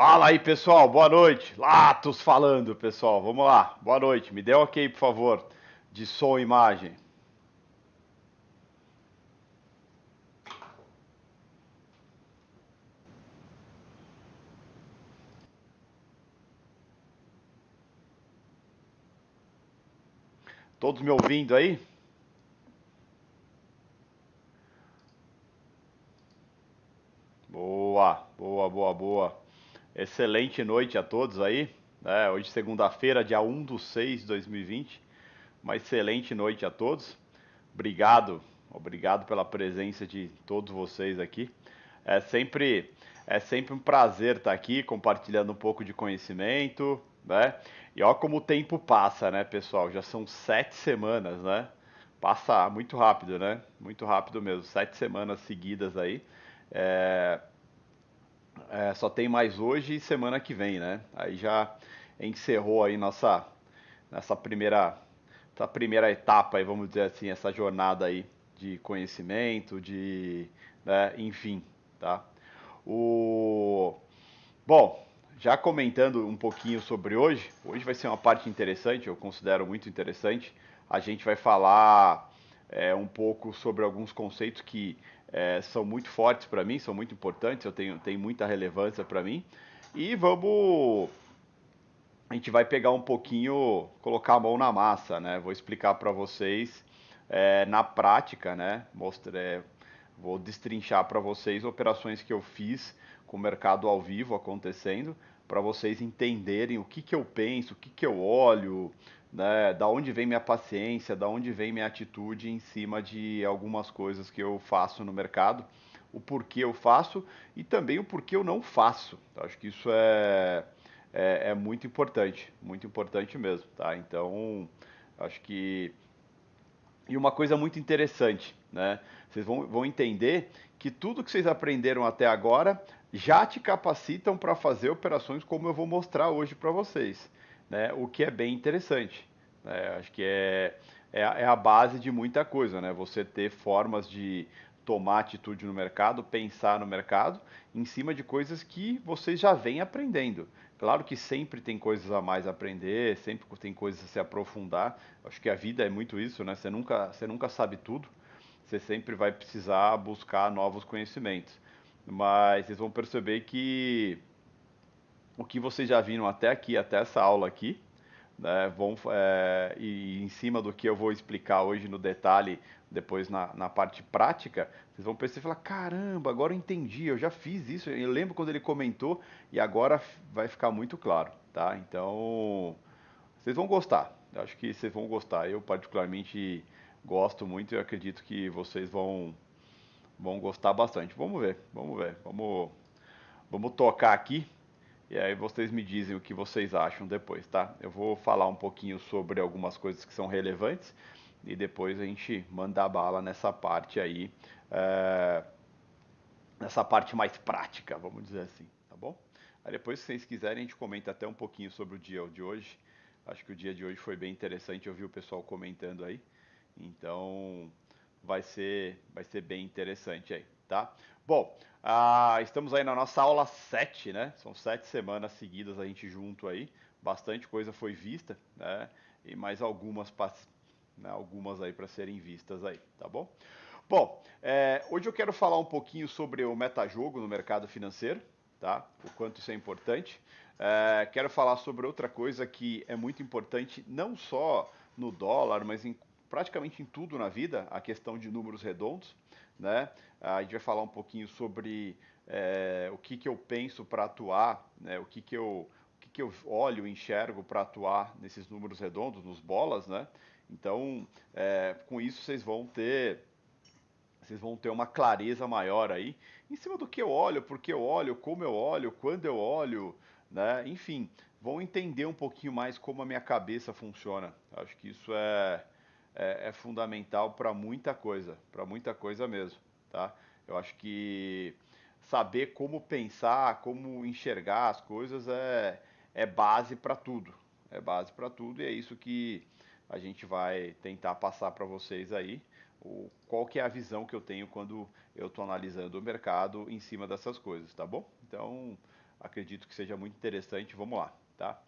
Fala aí, pessoal. Boa noite. Latos falando, pessoal. Vamos lá. Boa noite. Me dê um ok, por favor, de som e imagem. Todos me ouvindo aí? Boa, boa, boa, boa. Excelente noite a todos aí. Hoje, segunda-feira, dia 1/6/2020. Uma excelente noite a todos. Obrigado, obrigado pela presença de todos vocês aqui. É sempre, é sempre um prazer estar aqui compartilhando um pouco de conhecimento, né? E ó como o tempo passa, né, pessoal? Já são 7 semanas, né? Passa muito rápido, né? Muito rápido mesmo. 7 semanas seguidas aí. É, só tem mais hoje e semana que vem, né? Aí já encerrou aí essa primeira etapa aí, vamos dizer assim, essa jornada aí de conhecimento, enfim, tá? O Bom, já comentando um pouquinho sobre hoje vai ser uma parte interessante, eu considero muito interessante. A gente vai falar um pouco sobre alguns conceitos que são muito fortes para mim, são muito importantes, tem muita relevância para mim. E a gente vai pegar um pouquinho, colocar a mão na massa, né? Vou explicar para vocês na prática, né? Vou destrinchar para vocês operações que eu fiz com o mercado ao vivo acontecendo, para vocês entenderem o que que eu penso, o que que eu olho, né? Da onde vem minha paciência, da onde vem minha atitude em cima de algumas coisas que eu faço no mercado, o porquê eu faço e também o porquê eu não faço. Acho que isso é muito importante mesmo, tá? Então, acho que e uma coisa muito interessante, né? Vocês vão entender que tudo que vocês aprenderam até agora já te capacitam para fazer operações como eu vou mostrar hoje para vocês, né? O que é bem interessante, né? Acho que é a base de muita coisa, né? Você ter formas de tomar atitude no mercado, pensar no mercado, em cima de coisas que vocês já vêm aprendendo. Claro que sempre tem coisas a mais a aprender, sempre tem coisas a se aprofundar. Acho que a vida é muito isso, né? Você nunca sabe tudo. Você sempre vai precisar buscar novos conhecimentos. Mas vocês vão perceber que o que vocês já viram até aqui, até essa aula aqui, né, e em cima do que eu vou explicar hoje no detalhe, depois na parte prática, vocês vão perceber e falar, caramba, agora eu entendi, eu já fiz isso, eu lembro quando ele comentou e agora vai ficar muito claro, tá? Então, vocês vão gostar, eu acho que vocês vão gostar, eu particularmente gosto muito e eu acredito que vocês vão gostar bastante. Vamos tocar aqui e aí vocês me dizem o que vocês acham depois, tá? Eu vou falar um pouquinho sobre algumas coisas que são relevantes e depois a gente manda a bala nessa parte aí, é, nessa parte mais prática, vamos dizer assim, tá bom? Aí depois, se vocês quiserem, a gente comenta até um pouquinho sobre o dia de hoje. Acho que o dia de hoje foi bem interessante, eu vi o pessoal comentando aí. Então, vai ser bem interessante aí, tá? Bom, estamos aí na nossa aula 7, né? São 7 semanas seguidas a gente junto aí. Bastante coisa foi vista, né? E mais algumas aí para serem vistas aí, tá bom? Bom, hoje eu quero falar um pouquinho sobre o metajogo no mercado financeiro, tá? O quanto isso é importante. Quero falar sobre outra coisa que é muito importante, não só no dólar, mas praticamente em tudo na vida, a questão de números redondos, né? A gente vai falar um pouquinho sobre o que que eu penso para atuar, né? O que que eu olho, enxergo para atuar nesses números redondos, nos bolas, né? Então, com isso vocês vão ter uma clareza maior aí em cima do que eu olho, porque eu olho, como eu olho, quando eu olho, né? Enfim, vão entender um pouquinho mais como a minha cabeça funciona. Acho que isso é fundamental para muita coisa mesmo, tá? Eu acho que saber como pensar, como enxergar as coisas é base para tudo. É base para tudo e é isso que a gente vai tentar passar para vocês aí qual que é a visão que eu tenho quando eu estou analisando o mercado em cima dessas coisas, tá bom? Então, acredito que seja muito interessante. Vamos lá, tá?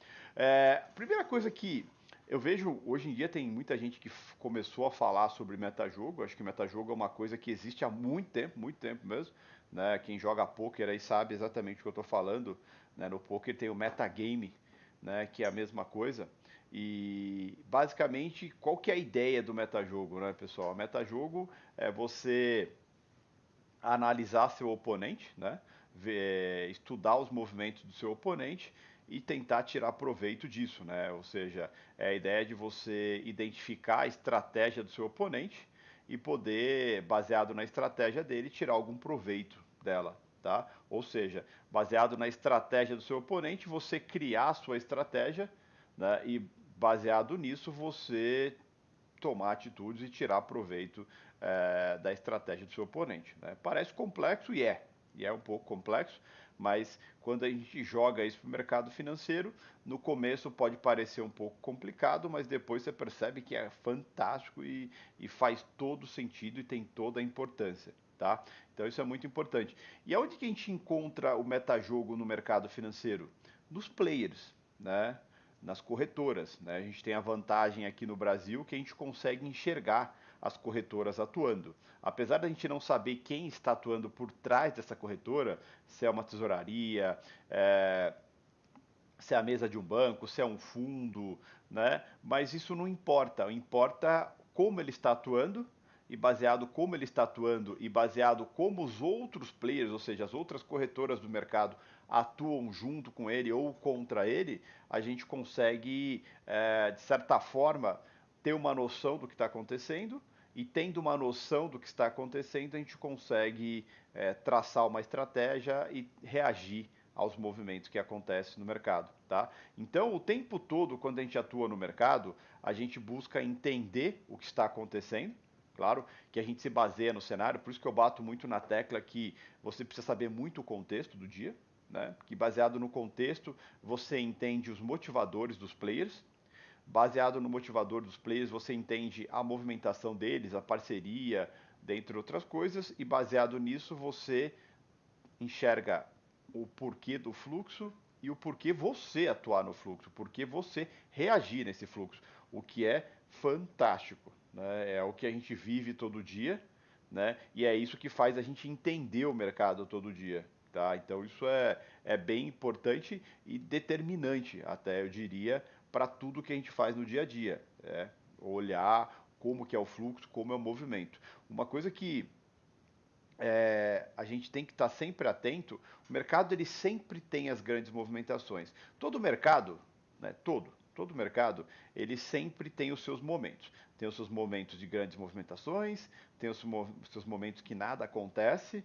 Primeira coisa que eu vejo hoje em dia tem muita gente que começou a falar sobre metajogo. Acho que metajogo é uma coisa que existe há muito tempo mesmo. Né? Quem joga poker aí sabe exatamente o que eu estou falando. Né? No poker tem o metagame, né? Que é a mesma coisa. E basicamente, qual que é a ideia do metajogo, né, pessoal? O metajogo é você analisar seu oponente, né? Estudar os movimentos do seu oponente e tentar tirar proveito disso, né? Ou seja, é a ideia de você identificar a estratégia do seu oponente e poder, baseado na estratégia dele, tirar algum proveito dela, tá? Ou seja, baseado na estratégia do seu oponente, você criar a sua estratégia, né? E baseado nisso, você tomar atitudes e tirar proveito da estratégia do seu oponente. Né? Parece complexo e é um pouco complexo, mas quando a gente joga isso para o mercado financeiro, no começo pode parecer um pouco complicado, mas depois você percebe que é fantástico e faz todo sentido e tem toda a importância. Tá? Então isso é muito importante. E aonde que a gente encontra o metajogo no mercado financeiro? Nos players, né? Nas corretoras. Né? A gente tem a vantagem aqui no Brasil que a gente consegue enxergar as corretoras atuando. Apesar da gente não saber quem está atuando por trás dessa corretora, se é uma tesouraria, é, se é a mesa de um banco, se é um fundo, né? Mas isso não importa. Importa como ele está atuando e baseado como ele está atuando e baseado como os outros players, ou seja, as outras corretoras do mercado atuam junto com ele ou contra ele, a gente consegue, de certa forma, ter uma noção do que está acontecendo e tendo uma noção do que está acontecendo, a gente consegue traçar uma estratégia e reagir aos movimentos que acontecem no mercado, tá? Então, o tempo todo, quando a gente atua no mercado, a gente busca entender o que está acontecendo. Claro que a gente se baseia no cenário, por isso que eu bato muito na tecla que você precisa saber muito o contexto do dia, né? Que baseado no contexto, você entende os motivadores dos players. Baseado no motivador dos players, você entende a movimentação deles, a parceria, dentre outras coisas, e baseado nisso, você enxerga o porquê do fluxo e o porquê você atuar no fluxo, porquê você reagir nesse fluxo, o que é fantástico, né? É o que a gente vive todo dia, né? E é isso que faz a gente entender o mercado todo dia, tá? Então isso é bem importante e determinante, até eu diria, para tudo que a gente faz no dia a dia, olhar como que é o fluxo, como é o movimento. Uma coisa que a gente tem que estar sempre atento. O mercado ele sempre tem as grandes movimentações. Todo mercado, né, todo mercado, ele sempre tem os seus momentos. Tem os seus momentos de grandes movimentações, tem os seus momentos que nada acontece,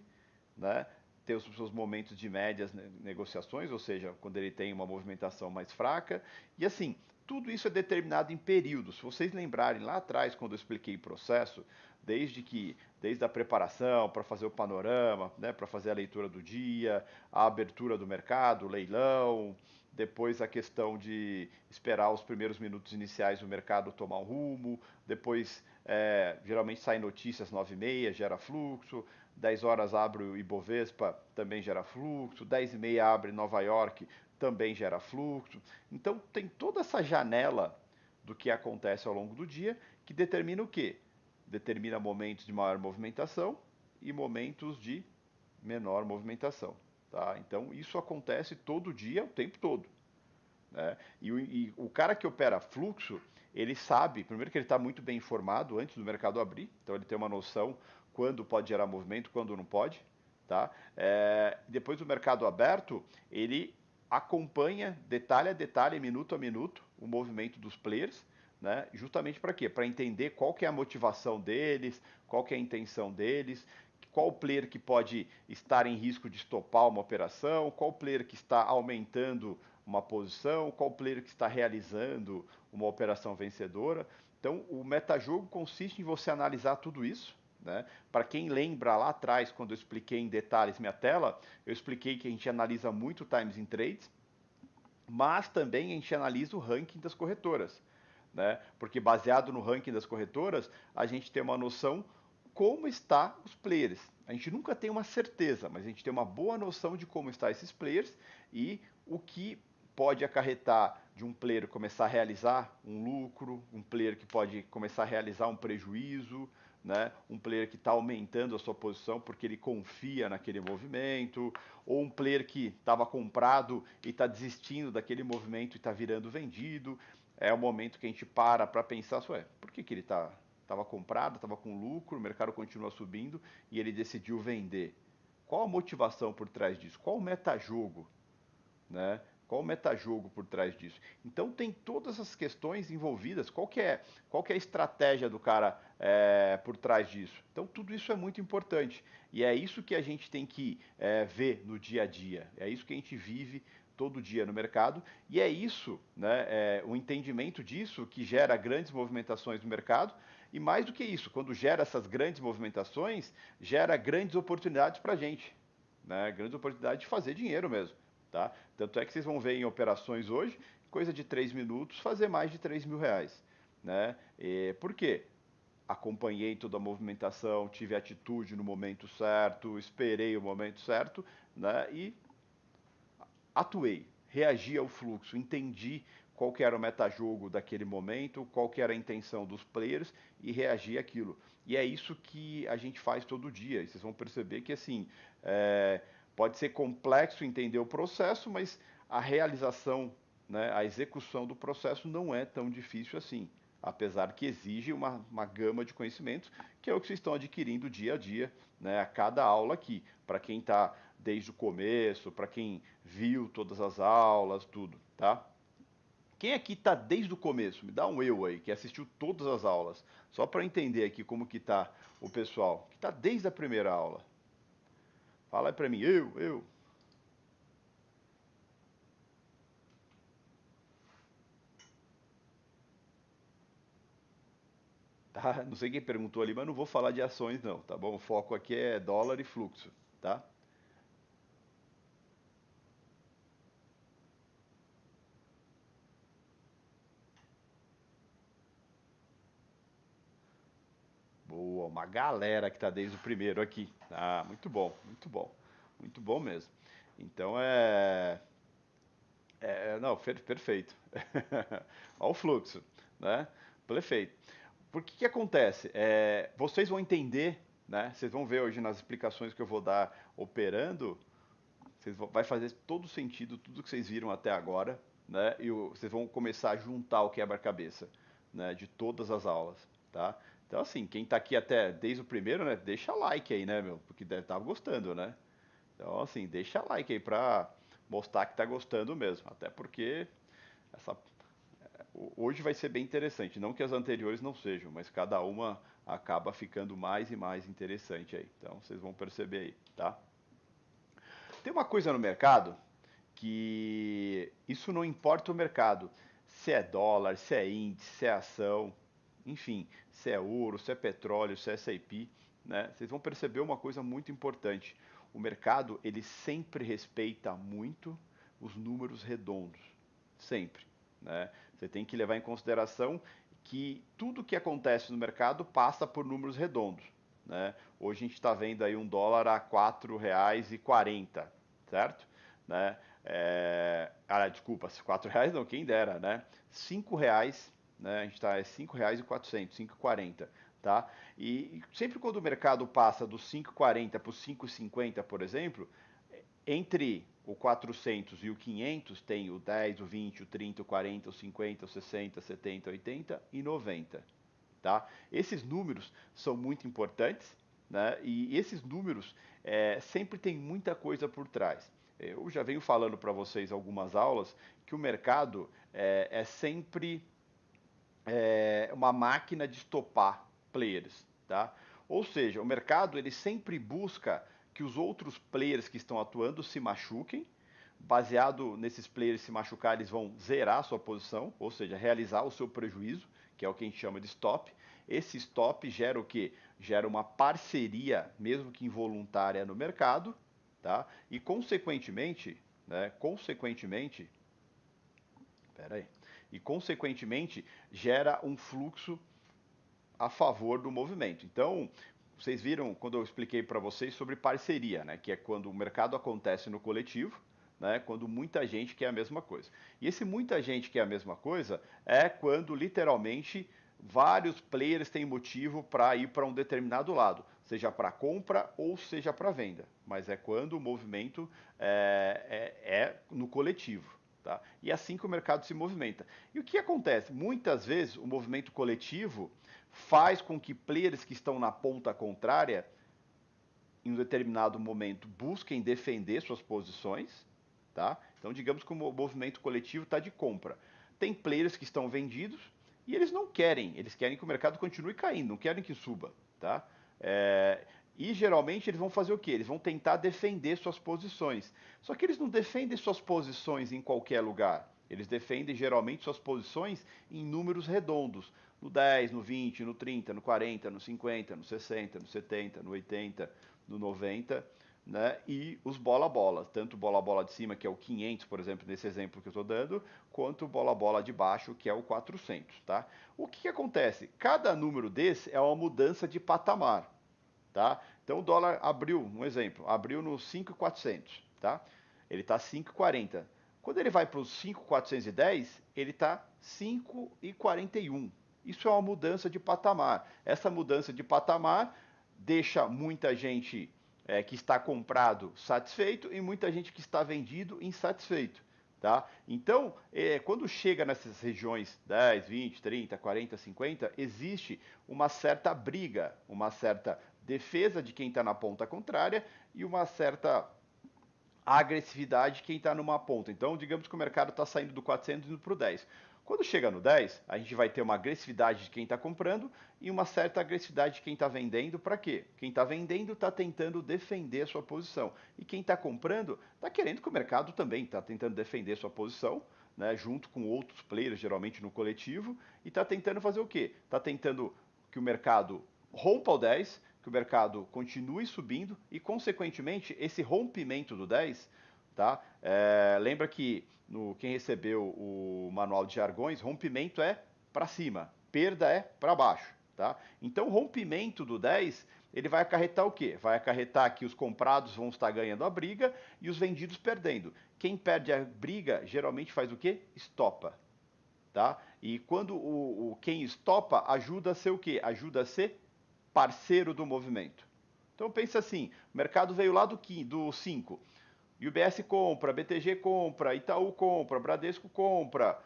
né? Tem os seus momentos de médias negociações, ou seja, quando ele tem uma movimentação mais fraca. E assim, tudo isso é determinado em períodos. Se vocês lembrarem lá atrás, quando eu expliquei o processo, desde a preparação para fazer o panorama, né, para fazer a leitura do dia, a abertura do mercado, o leilão, depois a questão de esperar os primeiros minutos iniciais do mercado tomar um rumo, depois geralmente saem notícias 9h30, gera fluxo, 10 horas abre o Ibovespa, também gera fluxo, 10h30 abre Nova York, também gera fluxo. Então tem toda essa janela do que acontece ao longo do dia que determina o quê? Determina momentos de maior movimentação e momentos de menor movimentação. Tá? Então isso acontece todo dia, o tempo todo. Né? E o cara que opera fluxo, ele sabe, primeiro que ele está muito bem informado antes do mercado abrir, então ele tem uma noção quando pode gerar movimento, quando não pode. Tá? Depois do mercado aberto, ele acompanha detalhe a detalhe, minuto a minuto, o movimento dos players, né? Justamente para quê? Para entender qual que é a motivação deles, qual que é a intenção deles, qual player que pode estar em risco de estopar uma operação, qual player que está aumentando uma posição, qual player que está realizando uma operação vencedora. Então, o metajogo consiste em você analisar tudo isso. Né? Para quem lembra lá atrás, quando eu expliquei em detalhes minha tela, eu expliquei que a gente analisa muito times in trades, mas também a gente analisa o ranking das corretoras. Né? Porque baseado no ranking das corretoras, a gente tem uma noção como está os players. A gente nunca tem uma certeza, mas a gente tem uma boa noção de como estão esses players e o que pode acarretar de um player começar a realizar um lucro, um player que pode começar a realizar um prejuízo, né? Um player que está aumentando a sua posição porque ele confia naquele movimento, ou um player que estava comprado e está desistindo daquele movimento e está virando vendido. É o momento que a gente para pensar, ué, por que ele estava comprado, estava com lucro, o mercado continua subindo e ele decidiu vender. Qual a motivação por trás disso? Qual o metajogo, né? Qual o metajogo por trás disso? Então tem todas essas questões envolvidas. Qual que é a estratégia do cara por trás disso? Então tudo isso é muito importante e é isso que a gente tem que ver no dia a dia. É isso que a gente vive todo dia no mercado e é isso, né? O entendimento disso que gera grandes movimentações no mercado e mais do que isso, quando gera essas grandes movimentações, gera grandes oportunidades para a gente, né? Grandes oportunidades de fazer dinheiro mesmo. Tá? Tanto é que vocês vão ver em operações hoje, coisa de 3 minutos, fazer mais de 3 mil reais. Né? Por quê? Acompanhei toda a movimentação, tive atitude no momento certo, esperei o momento certo, né? E atuei, reagi ao fluxo, entendi qual que era o metajogo daquele momento, qual que era a intenção dos players e reagi àquilo. E é isso que a gente faz todo dia. E vocês vão perceber que assim pode ser complexo entender o processo, mas a realização, né, a execução do processo não é tão difícil assim. Apesar que exige uma gama de conhecimentos, que é o que vocês estão adquirindo dia a dia, né, a cada aula aqui. Para quem está desde o começo, para quem viu todas as aulas, tudo, tá? Quem aqui está desde o começo? Me dá um eu aí, que assistiu todas as aulas. Só para entender aqui como que tá o pessoal. Que está desde a primeira aula. Fala aí para mim, eu. Tá? Não sei quem perguntou ali, mas não vou falar de ações não, tá bom? O foco aqui é dólar e fluxo, tá? Boa, uma galera que está desde o primeiro aqui. Ah, muito bom, muito bom. Muito bom mesmo. Então não, perfeito. Olha o fluxo, né? Perfeito. Por que que acontece? Vocês vão entender, né? Vocês vão ver hoje nas explicações que eu vou dar operando, vai fazer todo sentido tudo que vocês viram até agora, né? E vocês vão começar a juntar o quebra-cabeça, né? De todas as aulas, tá? Então assim, quem tá aqui até desde o primeiro, né? Deixa like aí, né, meu? Porque deve estar gostando, né? Então assim, deixa like aí pra mostrar que tá gostando mesmo. Até porque essa, hoje vai ser bem interessante. Não que as anteriores não sejam, mas cada uma acaba ficando mais e mais interessante aí. Então vocês vão perceber aí, tá? Tem uma coisa no mercado que isso não importa o mercado, se é dólar, se é índice, se é ação, enfim, se é ouro, se é petróleo, se é S&P, né? Vocês vão perceber uma coisa muito importante. O mercado, ele sempre respeita muito os números redondos, sempre, né? Você tem que levar em consideração que tudo que acontece no mercado passa por números redondos, né? Hoje a gente está vendo aí um dólar a R$ 4,40, certo? Né? Desculpa, R$ 4 não, quem dera, né? R$ 5, né? A gente está R$ 5,400, 5,40, tá? E sempre quando o mercado passa dos 5,40 para os 5,50, por exemplo, entre o 400 e o 500 tem o 10, o 20, o 30, o 40, o 50, o 60, 70, 80 e 90, tá? Esses números são muito importantes, né? E esses números sempre tem muita coisa por trás. Eu já venho falando para vocês algumas aulas que o mercado é sempre uma máquina de estopar players, tá? Ou seja, o mercado ele sempre busca que os outros players que estão atuando se machuquem. Baseado nesses players se machucar, eles vão zerar a sua posição, ou seja, realizar o seu prejuízo, que é o que a gente chama de stop. Esse stop gera o quê? Gera uma parceria, mesmo que involuntária, no mercado, tá? E consequentemente, né? Pera aí. E consequentemente gera um fluxo a favor do movimento. Então, vocês viram quando eu expliquei para vocês sobre parceria, né? Que é quando o mercado acontece no coletivo, né? Quando muita gente quer a mesma coisa. E esse muita gente quer a mesma coisa é quando literalmente vários players têm motivo para ir para um determinado lado, seja para compra ou seja para venda. Mas é quando o movimento é no coletivo. Tá? E é assim que o mercado se movimenta. E o que acontece? Muitas vezes o movimento coletivo faz com que players que estão na ponta contrária, em um determinado momento, busquem defender suas posições. Tá? Então, digamos que o movimento coletivo está de compra. Tem players que estão vendidos e eles não querem, eles querem que o mercado continue caindo, não querem que suba. Tá? E geralmente eles vão fazer o quê? Eles vão tentar defender suas posições. Só que eles não defendem suas posições em qualquer lugar. Eles defendem geralmente suas posições em números redondos. No 10, no 20, no 30, no 40, no 50, no 60, no 70, no 80, no 90, né? E os bola-bola, tanto bola-bola de cima, que é o 500, por exemplo, nesse exemplo que eu estou dando, quanto o bola-bola de baixo, que é o 400, tá? O que acontece? Cada número desse é uma mudança de patamar. Tá? Então o dólar abriu, um exemplo, abriu no 5.400, tá? Ele está 5.40. Quando ele vai para os 5.410, ele está 5.41. Isso é uma mudança de patamar. Essa mudança de patamar deixa muita gente que está comprado satisfeito e muita gente que está vendido insatisfeito. Tá? Então, quando chega nessas regiões 10, 20, 30, 40, 50, existe uma certa briga, uma certa defesa de quem está na ponta contrária e uma certa agressividade de quem está numa ponta. Então, digamos que o mercado está saindo do 400 indo para o 10. Quando chega no 10, a gente vai ter uma agressividade de quem está comprando e uma certa agressividade de quem está vendendo. Para quê? Quem está vendendo está tentando defender a sua posição. E quem está comprando está querendo que o mercado também está tentando defender sua posição, né, junto com outros players, geralmente no coletivo, e está tentando fazer o quê? Está tentando que o mercado rompa o 10, que o mercado continue subindo e, consequentemente, esse rompimento do 10, tá? Lembra que quem recebeu o manual de jargões, rompimento é para cima, perda é para baixo, tá? Então, o rompimento do 10, ele vai acarretar o quê? Vai acarretar que os comprados vão estar ganhando a briga e os vendidos perdendo. Quem perde a briga geralmente faz o quê? Estopa. Tá? E quando quem estopa ajuda a ser o quê? Ajuda a ser parceiro do movimento. Então pensa assim, o mercado veio lá do 5, UBS compra, BTG compra, Itaú compra, Bradesco compra,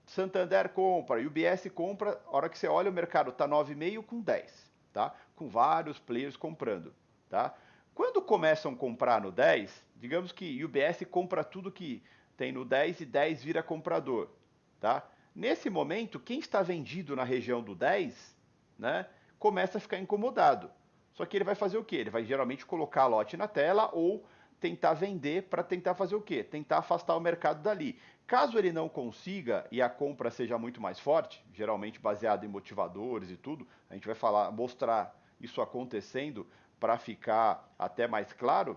Santander compra, UBS compra, a hora que você olha o mercado está 9,5 com 10, tá? Com vários players comprando, tá? Quando começam a comprar no 10, digamos que UBS compra tudo que tem no 10 e 10 vira comprador, tá? Nesse momento, quem está vendido na região do 10, né, começa a ficar incomodado. Só que ele vai fazer o quê? Ele vai geralmente colocar lote na tela ou tentar vender para tentar fazer o quê? Tentar afastar o mercado dali. Caso ele não consiga e a compra seja muito mais forte, geralmente baseado em motivadores e tudo, a gente vai mostrar isso acontecendo para ficar até mais claro.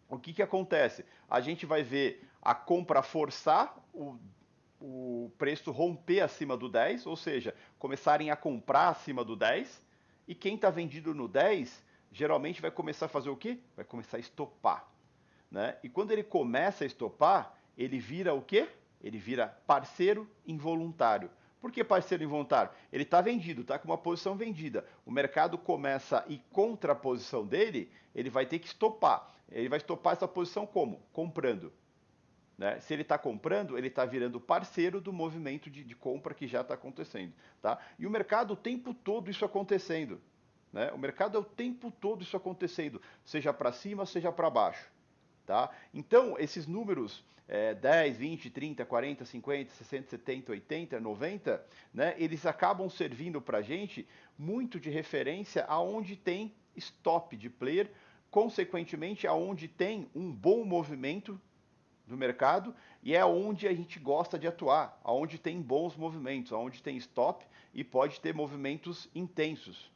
O que acontece? A gente vai ver a compra forçar o preço romper acima do 10, ou seja, começarem a comprar acima do 10, e quem está vendido no 10 geralmente vai começar a fazer o quê? Vai começar a estopar. Né? E quando ele começa a estopar, ele vira o quê? Ele vira parceiro involuntário. Por que parceiro involuntário? Ele está vendido, está com uma posição vendida. O mercado começa a ir contra a posição dele, ele vai ter que estopar. Ele vai estopar essa posição como? Comprando. Né? Se ele está comprando, ele está virando parceiro do movimento de compra que já está acontecendo. Tá? E o mercado o tempo todo isso acontecendo. Né? O mercado é o tempo todo isso acontecendo, seja para cima, seja para baixo. Tá? Então, esses números 10, 20, 30, 40, 50, 60, 70, 80, 90, né, eles acabam servindo para a gente muito de referência aonde tem stop de player, consequentemente aonde tem um bom movimento do mercado e é onde a gente gosta de atuar, aonde tem bons movimentos, aonde tem stop e pode ter movimentos intensos.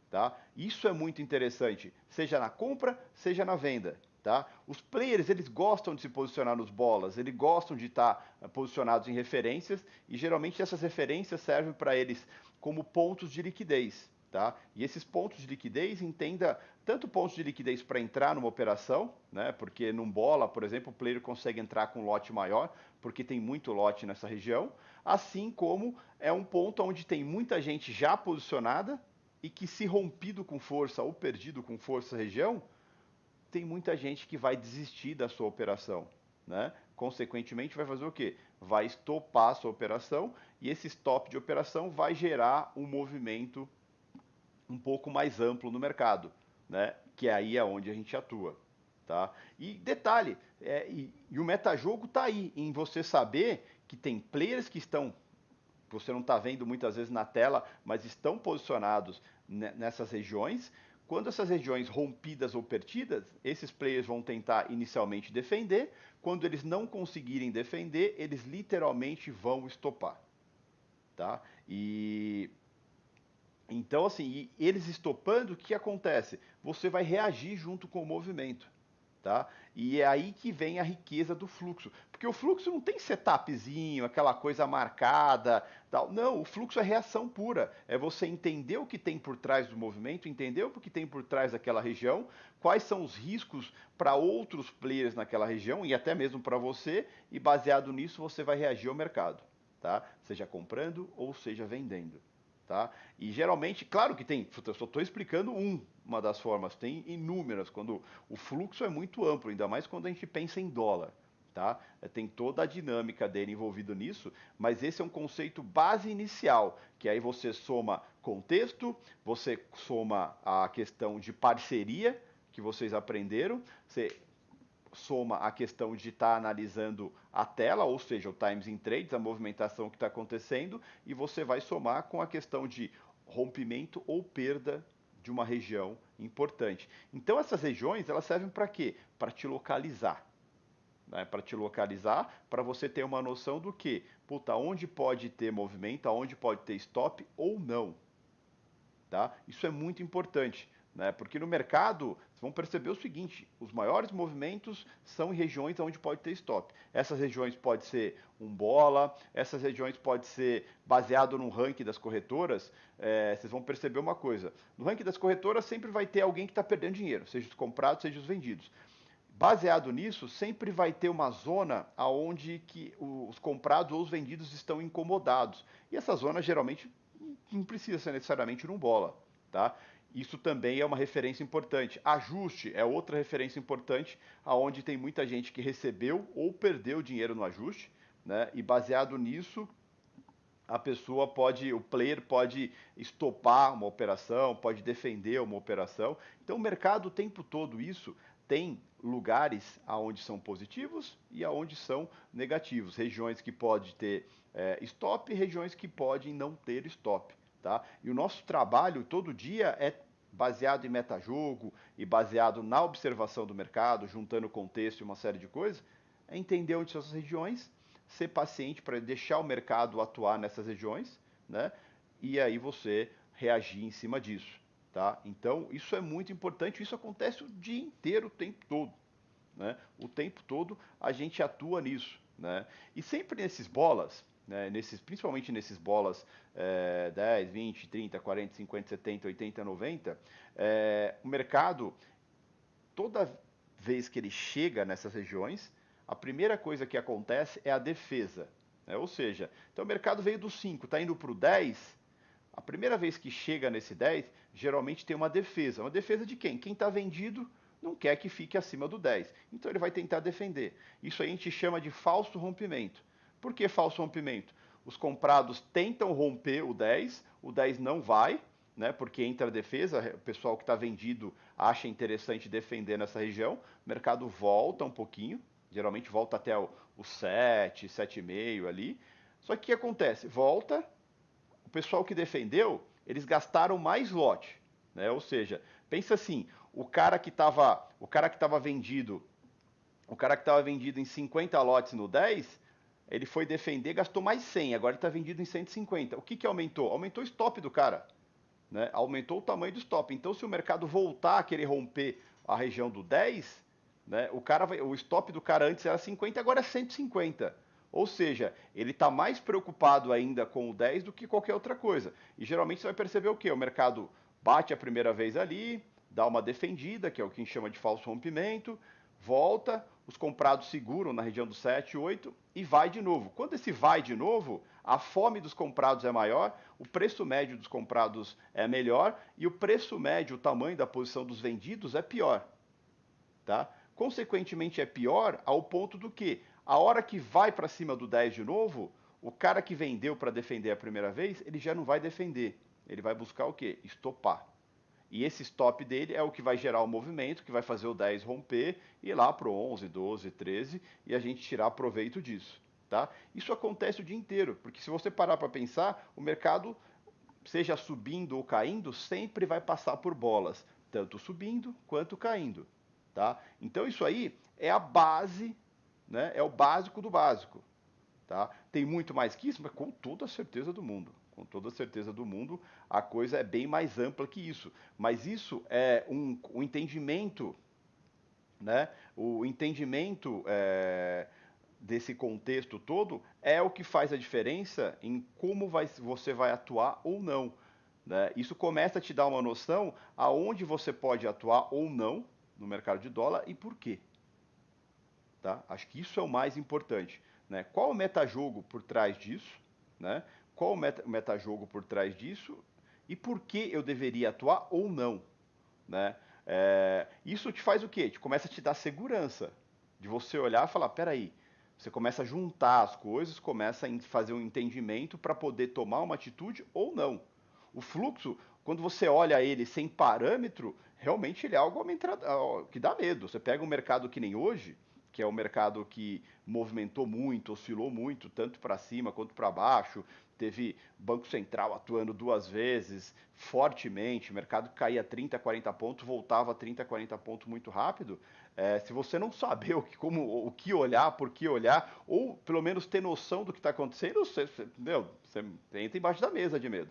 Tá? Isso é muito interessante, seja na compra, seja na venda. Tá? Os players eles gostam de se posicionar nos bolas, eles gostam de estar posicionados em referências e geralmente essas referências servem para eles como pontos de liquidez. tá? E esses pontos de liquidez, entenda tanto pontos de liquidez para entrar numa operação, né? Porque num bola, por exemplo, o player consegue entrar com um lote maior, porque tem muito lote nessa região, assim como é um ponto onde tem muita gente já posicionada e que se rompido com força ou perdido com força a região, tem muita gente que vai desistir da sua operação, né? Consequentemente, vai fazer o quê? Vai estopar a sua operação e esse stop de operação vai gerar um movimento um pouco mais amplo no mercado, né? Que aí é onde a gente atua, tá? E detalhe, e o metajogo tá aí, em você saber que tem players que estão, você não está vendo muitas vezes na tela, mas estão posicionados nessas regiões. Quando essas regiões rompidas ou perdidas, esses players vão tentar inicialmente defender. Quando eles não conseguirem defender, eles literalmente vão estopar, tá? E então, assim, eles estopando, o que acontece? Você vai reagir junto com o movimento, tá? E é aí que vem a riqueza do fluxo. Porque o fluxo não tem setupzinho, aquela coisa marcada, tal. Não, o fluxo é reação pura. É você entender o que tem por trás do movimento, entender o que tem por trás daquela região, quais são os riscos para outros players naquela região e até mesmo para você, e baseado nisso você vai reagir ao mercado, tá? Seja comprando ou seja vendendo. Tá? E geralmente, claro que tem, eu só estou explicando uma das formas, tem inúmeras, quando o fluxo é muito amplo, ainda mais quando a gente pensa em dólar. Tá? Tem toda a dinâmica dele envolvido nisso, mas esse é um conceito base inicial, que aí você soma contexto, você soma a questão de parceria que vocês aprenderam, você soma a questão de estar analisando a tela, ou seja, o times in trades, a movimentação que está acontecendo, e você vai somar com a questão de rompimento ou perda de uma região importante. Então essas regiões, elas servem para quê? Para te localizar. Né? Para te localizar, para você ter uma noção do que, puta, onde pode ter movimento, aonde pode ter stop ou não. Tá? Isso é muito importante, né? Porque no mercado, vocês vão perceber o seguinte, os maiores movimentos são em regiões onde pode ter stop. Essas regiões pode ser um bola, essas regiões pode ser baseado no ranking das corretoras. Vocês vão perceber uma coisa, no ranking das corretoras sempre vai ter alguém que está perdendo dinheiro, seja os comprados, seja os vendidos. Baseado nisso, sempre vai ter uma zona aonde que os comprados ou os vendidos estão incomodados. E essa zona geralmente não precisa ser necessariamente num bola, tá? Isso também é uma referência importante. Ajuste é outra referência importante, aonde tem muita gente que recebeu ou perdeu dinheiro no ajuste, né? E baseado nisso, a pessoa pode, o player pode estopar uma operação, pode defender uma operação. Então o mercado o tempo todo isso tem lugares aonde são positivos e aonde são negativos, regiões que pode ter stop e regiões que podem não ter stop, tá? E o nosso trabalho todo dia é baseado em metajogo e baseado na observação do mercado, juntando contexto e uma série de coisas, é entender onde são essas regiões, ser paciente para deixar o mercado atuar nessas regiões, né? E aí você reagir em cima disso, tá? Então, isso é muito importante, isso acontece o dia inteiro, o tempo todo, né? O tempo todo a gente atua nisso, né? E sempre nesses bolas, né, principalmente nesses bolas 10, 20, 30, 40, 50, 70, 80, 90, o mercado, toda vez que ele chega nessas regiões, a primeira coisa que acontece é a defesa. Né? Ou seja, então o mercado veio do 5, está indo para o 10, a primeira vez que chega nesse 10, geralmente tem uma defesa. Uma defesa de quem? Quem está vendido não quer que fique acima do 10. Então ele vai tentar defender. Isso aí a gente chama de falso rompimento. Por que falso rompimento? Os comprados tentam romper o 10 não vai, né? Porque entra a defesa, o pessoal que está vendido acha interessante defender nessa região, o mercado volta um pouquinho, geralmente volta até o 7, 7,5 ali. Só que o que acontece? Volta, o pessoal que defendeu, eles gastaram mais lote, né? Ou seja, pensa assim, o cara que estava vendido em 50 lotes no 10, ele foi defender, gastou mais 100, agora ele está vendido em 150. O que que aumentou? Aumentou o stop do cara, né? Aumentou o tamanho do stop. Então, se o mercado voltar a querer romper a região do 10, né, o stop do cara antes era 50, agora é 150. Ou seja, ele está mais preocupado ainda com o 10 do que qualquer outra coisa. E geralmente você vai perceber o quê? O mercado bate a primeira vez ali, dá uma defendida, que é o que a gente chama de falso rompimento, volta, os comprados seguram na região do 7, 8 e vai de novo. Quando esse vai de novo, a fome dos comprados é maior, o preço médio dos comprados é melhor e o preço médio, o tamanho da posição dos vendidos é pior, tá? Consequentemente é pior ao ponto do que a hora que vai para cima do 10 de novo, o cara que vendeu para defender a primeira vez, ele já não vai defender. Ele vai buscar o quê? Estopar. E esse stop dele é o que vai gerar o movimento, que vai fazer o 10 romper e ir lá para o 11, 12, 13 e a gente tirar proveito disso. Tá? Isso acontece o dia inteiro, porque se você parar para pensar, o mercado, seja subindo ou caindo, sempre vai passar por bolas, tanto subindo quanto caindo. Tá? Então isso aí é a base, né? É o básico do básico. Tá? Tem muito mais que isso, mas com toda a certeza do mundo. Com toda a certeza do mundo, a coisa é bem mais ampla que isso. Mas isso é um entendimento, né? O entendimento desse contexto todo é o que faz a diferença em como você vai atuar ou não. Né? Isso começa a te dar uma noção aonde você pode atuar ou não no mercado de dólar e por quê. Tá? Acho que isso é o mais importante. Né? Qual o metajogo por trás disso? Né? Qual o metajogo por trás disso? E por que eu deveria atuar ou não? Né? Isso te faz o quê? Te começa a te dar segurança de você olhar e falar, peraí, você começa a juntar as coisas, começa a fazer um entendimento para poder tomar uma atitude ou não. O fluxo, quando você olha ele sem parâmetro, realmente ele é algo que dá medo. Você pega um mercado que nem hoje, que é um mercado que movimentou muito, oscilou muito, tanto para cima quanto para baixo. Teve Banco Central atuando duas vezes, fortemente, o mercado caía 30, 40 pontos, voltava a 30, 40 pontos muito rápido. Se você não saber o que olhar, por que olhar, ou pelo menos ter noção do que está acontecendo, você entra embaixo da mesa de medo.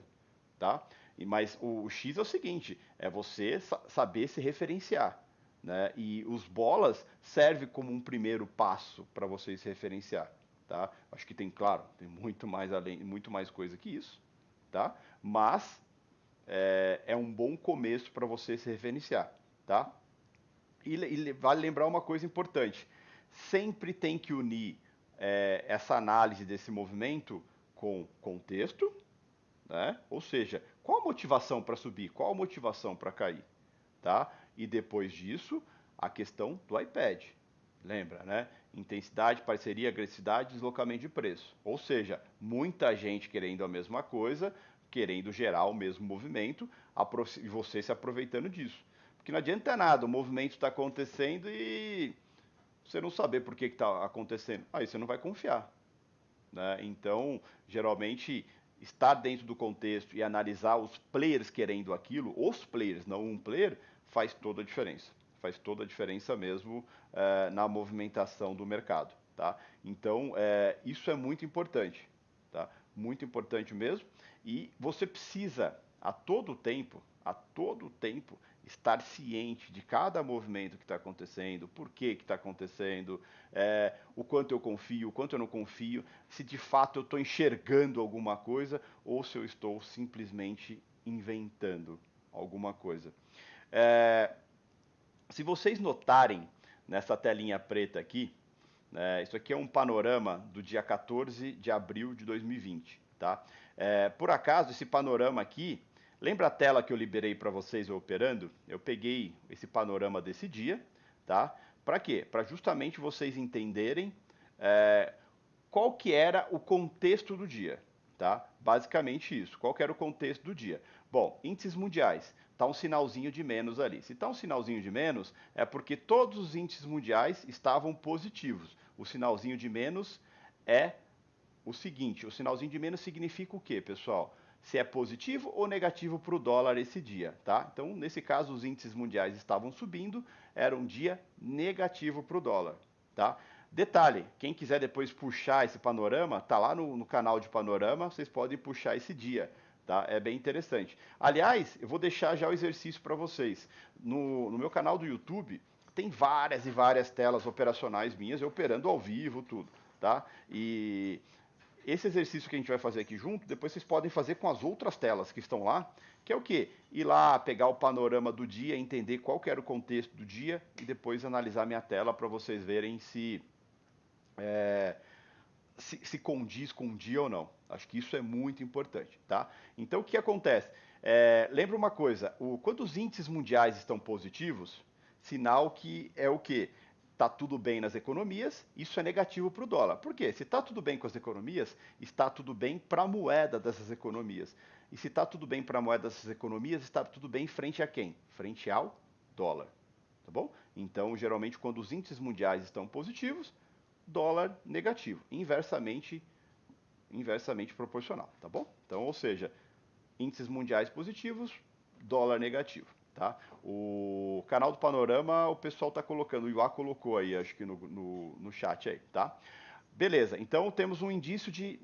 Tá? Mas o X é o seguinte, é você saber se referenciar. Né? E os bolas servem como um primeiro passo para você se referenciar. Tá? Acho que tem, claro, tem muito mais além, muito mais coisa que isso, tá? Mas é um bom começo para você se referenciar, tá? E vale lembrar uma coisa importante: sempre tem que unir essa análise desse movimento com contexto, né? Ou seja, qual a motivação para subir, qual a motivação para cair, tá? E depois disso, a questão do iPad. Lembra, né? Intensidade, parceria, agressividade, deslocamento de preço. Ou seja, muita gente querendo a mesma coisa, querendo gerar o mesmo movimento, e você se aproveitando disso. Porque não adianta nada, o movimento está acontecendo e você não saber por que está acontecendo. Aí você não vai confiar. Né? Então, geralmente, estar dentro do contexto e analisar os players querendo aquilo, os players, não um player, faz toda a diferença. Faz toda a diferença mesmo na movimentação do mercado. Tá? Então, isso é muito importante. Tá? Muito importante mesmo. E você precisa, a todo tempo, estar ciente de cada movimento que está acontecendo, por que está acontecendo, o quanto eu confio, o quanto eu não confio, se de fato eu estou enxergando alguma coisa ou se eu estou simplesmente inventando alguma coisa. Se vocês notarem nessa telinha preta aqui, isso aqui é um panorama do dia 14 de abril de 2020. Tá? Por acaso, esse panorama aqui, lembra a tela que eu liberei para vocês operando? Eu peguei esse panorama desse dia, tá? Para quê? Para justamente vocês entenderem qual que era o contexto do dia, tá? Basicamente isso. Qual que era o contexto do dia? Bom, índices mundiais. Tá um sinalzinho de menos ali. Se tá um sinalzinho de menos, é porque todos os índices mundiais estavam positivos. O sinalzinho de menos é o seguinte: o sinalzinho de menos significa o quê, pessoal? Se é positivo ou negativo para o dólar esse dia, tá? Então, nesse caso, os índices mundiais estavam subindo, era um dia negativo para o dólar, tá? Detalhe, quem quiser depois puxar esse panorama, tá lá no canal de panorama, vocês podem puxar esse dia, tá? É bem interessante. Aliás, eu vou deixar já o exercício para vocês. No meu canal do YouTube, tem várias e várias telas operacionais minhas, eu operando ao vivo, tudo, tá? E esse exercício que a gente vai fazer aqui junto, depois vocês podem fazer com as outras telas que estão lá, que é o quê? Ir lá, pegar o panorama do dia, entender qual que era o contexto do dia e depois analisar minha tela para vocês verem se condiz com o dia ou não. Acho que isso é muito importante, tá? Então, o que acontece? Lembra uma coisa, quando os índices mundiais estão positivos, sinal que é o quê? Está tudo bem nas economias, isso é negativo para o dólar. Por quê? Se está tudo bem com as economias, está tudo bem para a moeda dessas economias. E se está tudo bem para a moeda dessas economias, está tudo bem frente a quem? Frente ao dólar. Tá bom? Então, geralmente, quando os índices mundiais estão positivos, dólar negativo, inversamente proporcional, tá bom? Então, ou seja, índices mundiais positivos, dólar negativo, tá? O canal do Panorama, o pessoal tá colocando, o Iá colocou aí, acho que no chat aí, tá? Beleza, então temos um indício de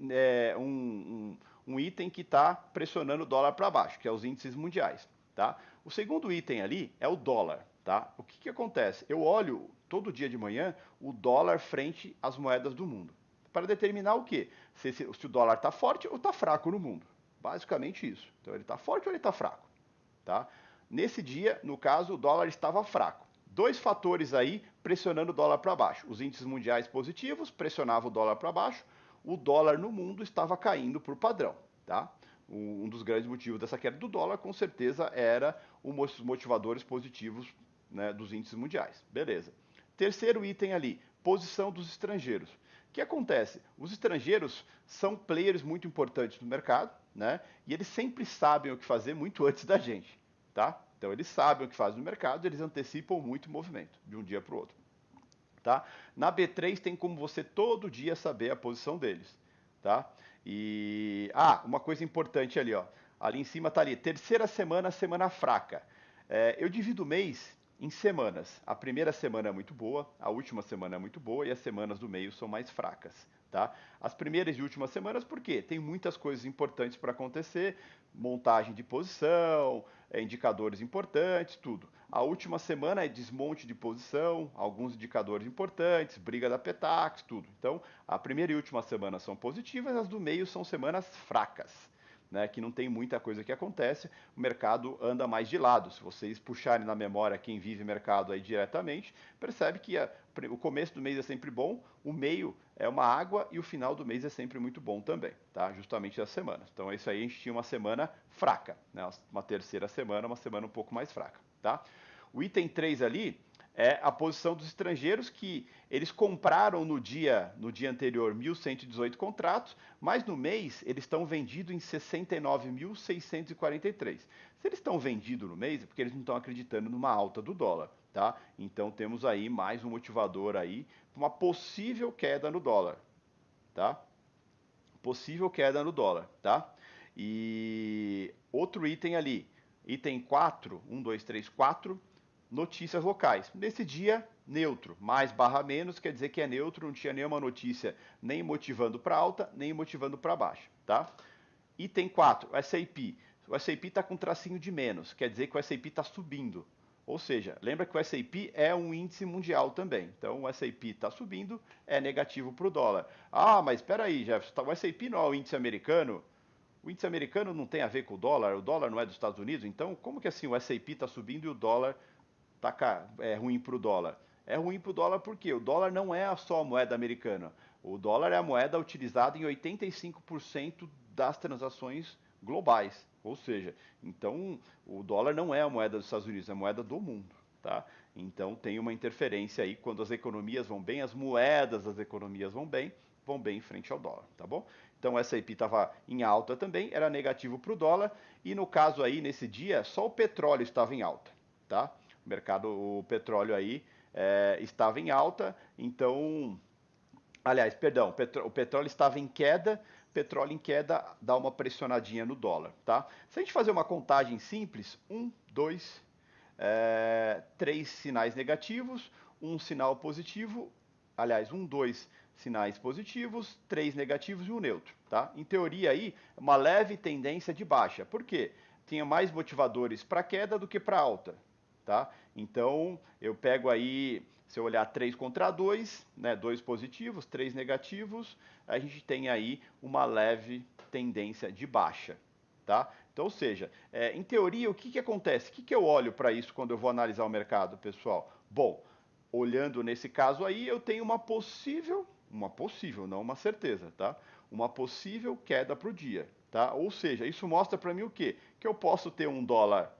um item que está pressionando o dólar para baixo, que é os índices mundiais, tá? O segundo item ali é o dólar, tá? O que acontece? Eu olho todo dia de manhã o dólar frente às moedas do mundo, para determinar o quê? Se o dólar está forte ou está fraco no mundo. Basicamente isso. Então ele está forte ou ele está fraco, tá? Nesse dia, no caso, o dólar estava fraco. Dois fatores aí pressionando o dólar para baixo. Os índices mundiais positivos pressionavam o dólar para baixo. O dólar no mundo estava caindo por padrão, tá? Um dos grandes motivos dessa queda do dólar, com certeza, era os motivadores positivos, né, dos índices mundiais. Beleza. Terceiro item ali, posição dos estrangeiros. O que acontece? Os estrangeiros são players muito importantes no mercado, né? E eles sempre sabem o que fazer muito antes da gente, tá? Então eles sabem o que fazem no mercado, eles antecipam muito o movimento de um dia para o outro, tá? Na B3 tem como você todo dia saber a posição deles, tá? E uma coisa importante ali, ó, ali em cima tá ali, terceira semana, semana fraca. Eu divido o mês em semanas. A primeira semana é muito boa, a última semana é muito boa e as semanas do meio são mais fracas, tá? As primeiras e últimas semanas, por quê? Tem muitas coisas importantes para acontecer, montagem de posição, indicadores importantes, tudo. A última semana é desmonte de posição, alguns indicadores importantes, briga da Petax, tudo. Então, a primeira e última semana são positivas, as do meio são semanas fracas, né, que não tem muita coisa que acontece, o mercado anda mais de lado. Se vocês puxarem na memória quem vive mercado aí diretamente, percebe que o começo do mês é sempre bom, o meio é uma água e o final do mês é sempre muito bom também, tá? Justamente das semanas. Então, isso aí a gente tinha uma semana fraca, né? Uma terceira semana, uma semana um pouco mais fraca, tá? O item 3 ali é a posição dos estrangeiros que eles compraram no dia anterior 1.118 contratos, mas no mês eles estão vendidos em 69.643. Se eles estão vendidos no mês é porque eles não estão acreditando numa alta do dólar, tá? Então temos aí mais um motivador aí para uma possível queda no dólar, tá? Possível queda no dólar, tá? E outro item ali, item 4, 1, 2, 3, 4, notícias locais. Nesse dia, neutro, mais barra menos, quer dizer que é neutro, não tinha nenhuma notícia nem motivando para alta, nem motivando para baixa, tá? Item 4, S&P. O S&P está com um tracinho de menos, quer dizer que o S&P está subindo. Ou seja, lembra que o S&P é um índice mundial também. Então o S&P está subindo, é negativo para o dólar. Ah, mas espera aí, Jefferson, o S&P não é o índice americano? O índice americano não tem a ver com o dólar não é dos Estados Unidos, então como que assim o S&P está subindo e o dólar é ruim para o dólar? É ruim para o dólar porque o dólar não é só a moeda americana. O dólar é a moeda utilizada em 85% das transações globais. Ou seja, então o dólar não é a moeda dos Estados Unidos, é a moeda do mundo, tá? Então tem uma interferência aí quando as economias vão bem, as moedas das economias vão bem em frente ao dólar, tá bom? Então o S&P estava em alta também, era negativo para o dólar e no caso aí nesse dia só o petróleo estava em alta, tá? O petróleo aí estava em alta, então, aliás, perdão, o petróleo estava em queda, petróleo em queda dá uma pressionadinha no dólar, tá? Se a gente fazer uma contagem simples, um, dois, três sinais negativos, um sinal positivo, aliás, um, dois sinais positivos, três negativos e um neutro, tá? Em teoria aí, uma leve tendência de baixa. Por quê? Tinha mais motivadores para queda do que para alta, tá? Então, eu pego aí, se eu olhar 3 contra 2, né, 2 positivos, 3 negativos, a gente tem aí uma leve tendência de baixa, tá? Então, ou seja, em teoria, o que que acontece? O que que eu olho para isso quando eu vou analisar o mercado, pessoal? Bom, olhando nesse caso aí, eu tenho uma possível, não uma certeza, tá? Uma possível queda para o dia, tá? Ou seja, isso mostra para mim o quê? Que eu posso ter um dólar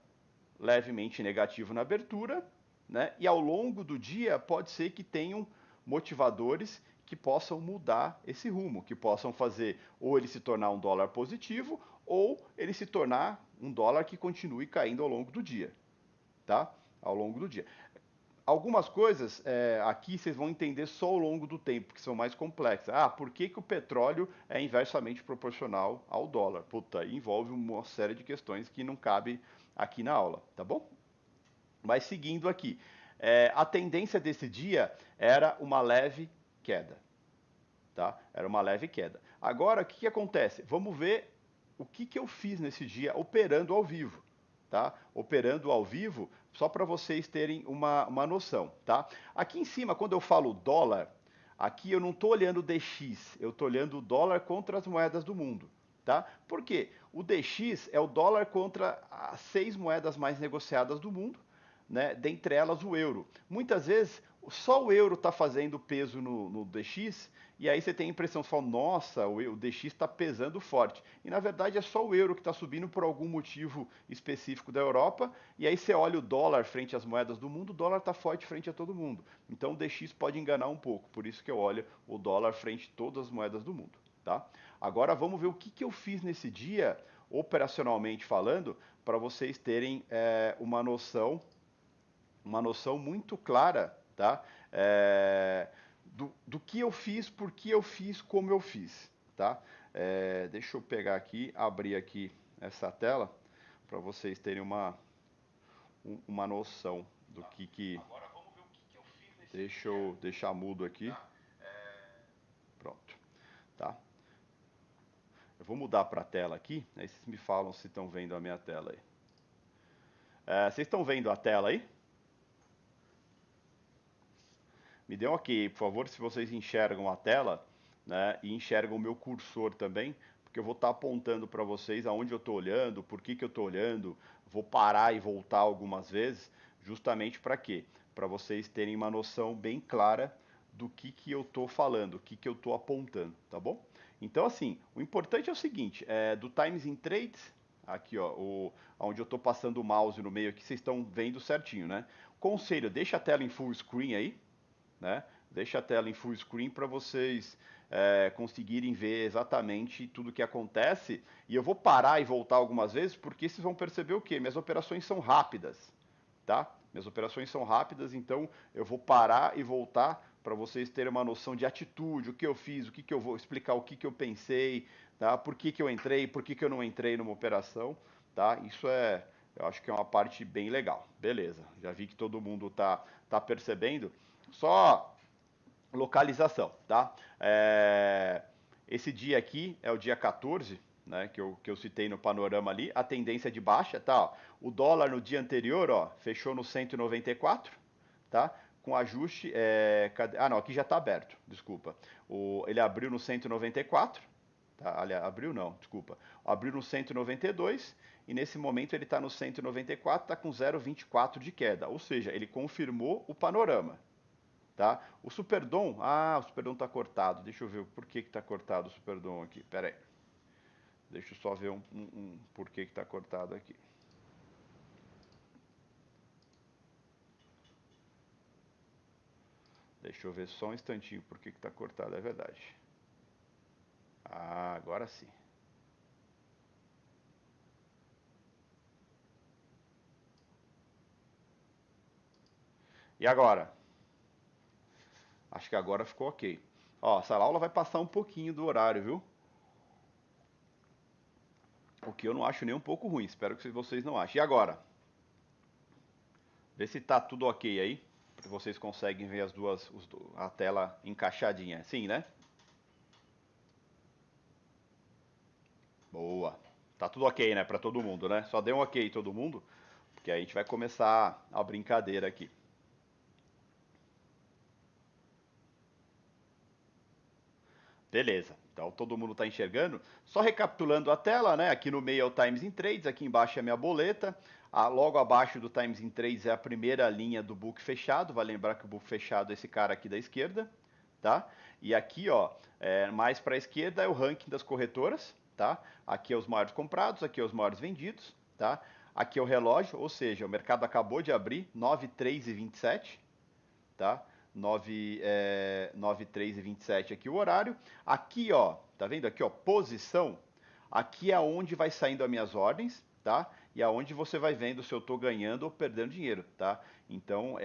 levemente negativo na abertura, né? E ao longo do dia pode ser que tenham motivadores que possam mudar esse rumo, que possam fazer ou ele se tornar um dólar positivo ou ele se tornar um dólar que continue caindo ao longo do dia, tá? Ao longo do dia. Algumas coisas aqui vocês vão entender só ao longo do tempo, que são mais complexas. Ah, por que, que o petróleo é inversamente proporcional ao dólar? Puta, envolve uma série de questões que não cabe aqui na aula, tá bom? Mas seguindo aqui, a tendência desse dia era uma leve queda, tá? Era uma leve queda. Agora, o que, que acontece? Vamos ver o que, que eu fiz nesse dia operando ao vivo, tá? Operando ao vivo, só para vocês terem uma noção, tá? Aqui em cima, quando eu falo dólar, aqui eu não estou olhando o DX, eu estou olhando o dólar contra as moedas do mundo, tá? Por quê? O DX é o dólar contra as 6 moedas mais negociadas do mundo, né? Dentre elas o euro. Muitas vezes só o euro está fazendo peso no DX, e aí você tem a impressão, você fala, nossa, o DX está pesando forte. E na verdade é só o euro que está subindo por algum motivo específico da Europa, e aí você olha o dólar frente às moedas do mundo, o dólar está forte frente a todo mundo. Então o DX pode enganar um pouco, por isso que eu olho o dólar frente a todas as moedas do mundo. Tá? Agora vamos ver o que, que eu fiz nesse dia, operacionalmente falando, para vocês terem uma noção muito clara, tá? Do que eu fiz, por que eu fiz, como eu fiz, tá? Deixa eu pegar aqui, abrir aqui essa tela para vocês terem uma noção do que. Deixa eu deixar mudo aqui. Pronto, tá? Eu vou mudar para a tela aqui, aí vocês me falam se estão vendo a minha tela aí. Vocês estão vendo a tela aí? Me dê um ok, por favor, se vocês enxergam a tela, né, e enxergam o meu cursor também, porque eu vou estar apontando para vocês aonde eu estou olhando, por que, que eu estou olhando, vou parar e voltar algumas vezes, justamente para quê? Para vocês terem uma noção bem clara do que eu estou falando, o que eu estou apontando, tá bom? Então, assim, o importante é o seguinte, do Times in Trades, aqui ó, onde eu estou passando o mouse no meio aqui, vocês estão vendo certinho, né? Conselho, deixa a tela em full screen aí, né? Deixa a tela em full screen para vocês conseguirem ver exatamente tudo o que acontece. E eu vou parar e voltar algumas vezes porque vocês vão perceber o quê? Minhas operações são rápidas, tá? Minhas operações são rápidas, então eu vou parar e voltar para vocês terem uma noção de atitude, o que eu fiz, o que eu vou explicar, o que eu pensei, tá? Por que eu entrei, por que eu não entrei numa operação, tá? Eu acho que é uma parte bem legal. Beleza, já vi que todo mundo tá percebendo. Só localização, tá? Esse dia aqui é o dia 14, né, que eu citei no panorama ali, a tendência de baixa, tá? Ó, o dólar no dia anterior, ó, fechou no 194, tá? Com ajuste, não, aqui já está aberto, desculpa. Ele abriu no 194, tá? Aliás, abriu não, desculpa. Abriu no 192 e nesse momento ele está no 194, está com 0,24 de queda, ou seja, ele confirmou o panorama, tá? O Superdom, o Superdom está cortado. Deixa eu ver por que está cortado o Superdom aqui. Pera aí. Deixa eu só ver por que está cortado aqui. Deixa eu ver só um instantinho por que está cortado, é verdade. Agora sim. E agora? Acho que agora ficou ok. Ó, essa aula vai passar um pouquinho do horário, viu? O que eu não acho nem um pouco ruim. Espero que vocês não achem. E agora? Vê se tá tudo ok aí. Vocês conseguem ver a tela encaixadinha. Sim, né? Boa. Tá tudo ok, né? Pra todo mundo, né? Só dê um ok todo mundo, porque aí a gente vai começar a brincadeira aqui. Beleza. Então todo mundo está enxergando. Só recapitulando a tela, né? Aqui no meio é o Times in Trades, aqui embaixo é a minha boleta. Logo abaixo do Times in Trades é a primeira linha do book fechado. Vai lembrar que o book fechado é esse cara aqui da esquerda, tá? E aqui, ó, mais para a esquerda é o ranking das corretoras, tá? Aqui é os maiores comprados, aqui é os maiores vendidos, tá? Aqui é o relógio, ou seja, o mercado acabou de abrir 9:3:27, tá? 9:3:27 aqui o horário. Aqui, ó, tá vendo aqui, ó, posição. Aqui é onde vai saindo as minhas ordens, tá? E aonde você vai vendo se eu estou ganhando ou perdendo dinheiro, tá? Então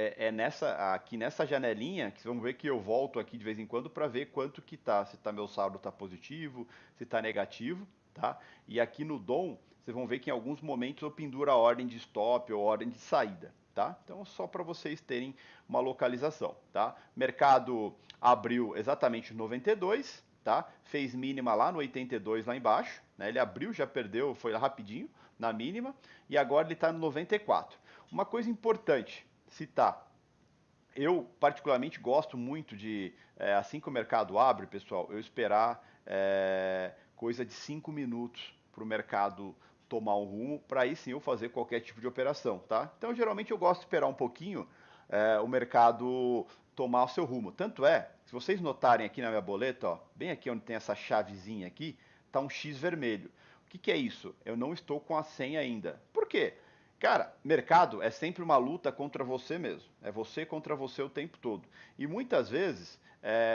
aqui nessa janelinha que vocês vão ver que eu volto aqui de vez em quando para ver quanto que tá, se tá meu saldo tá positivo, se tá negativo, tá? E aqui no DOM vocês vão ver que em alguns momentos eu penduro a ordem de stop ou ordem de saída, tá? Então só para vocês terem uma localização, tá? Mercado abriu exatamente no 92, tá? Fez mínima lá no 82 lá embaixo, né? Ele abriu, já perdeu, foi rapidinho na mínima e agora ele está no 94. Uma coisa importante citar, eu particularmente gosto muito de, assim que o mercado abre, pessoal, eu esperar coisa de 5 minutos para o mercado tomar um rumo, para aí sim eu fazer qualquer tipo de operação, tá? Então geralmente eu gosto de esperar um pouquinho o mercado tomar o seu rumo. Tanto é, se vocês notarem aqui na minha boleta, ó, bem aqui onde tem essa chavezinha aqui, tá um X vermelho. O que, que é isso? Eu não estou com a senha ainda. Por quê? Cara, mercado é sempre uma luta contra você mesmo. É você contra você o tempo todo. E muitas vezes,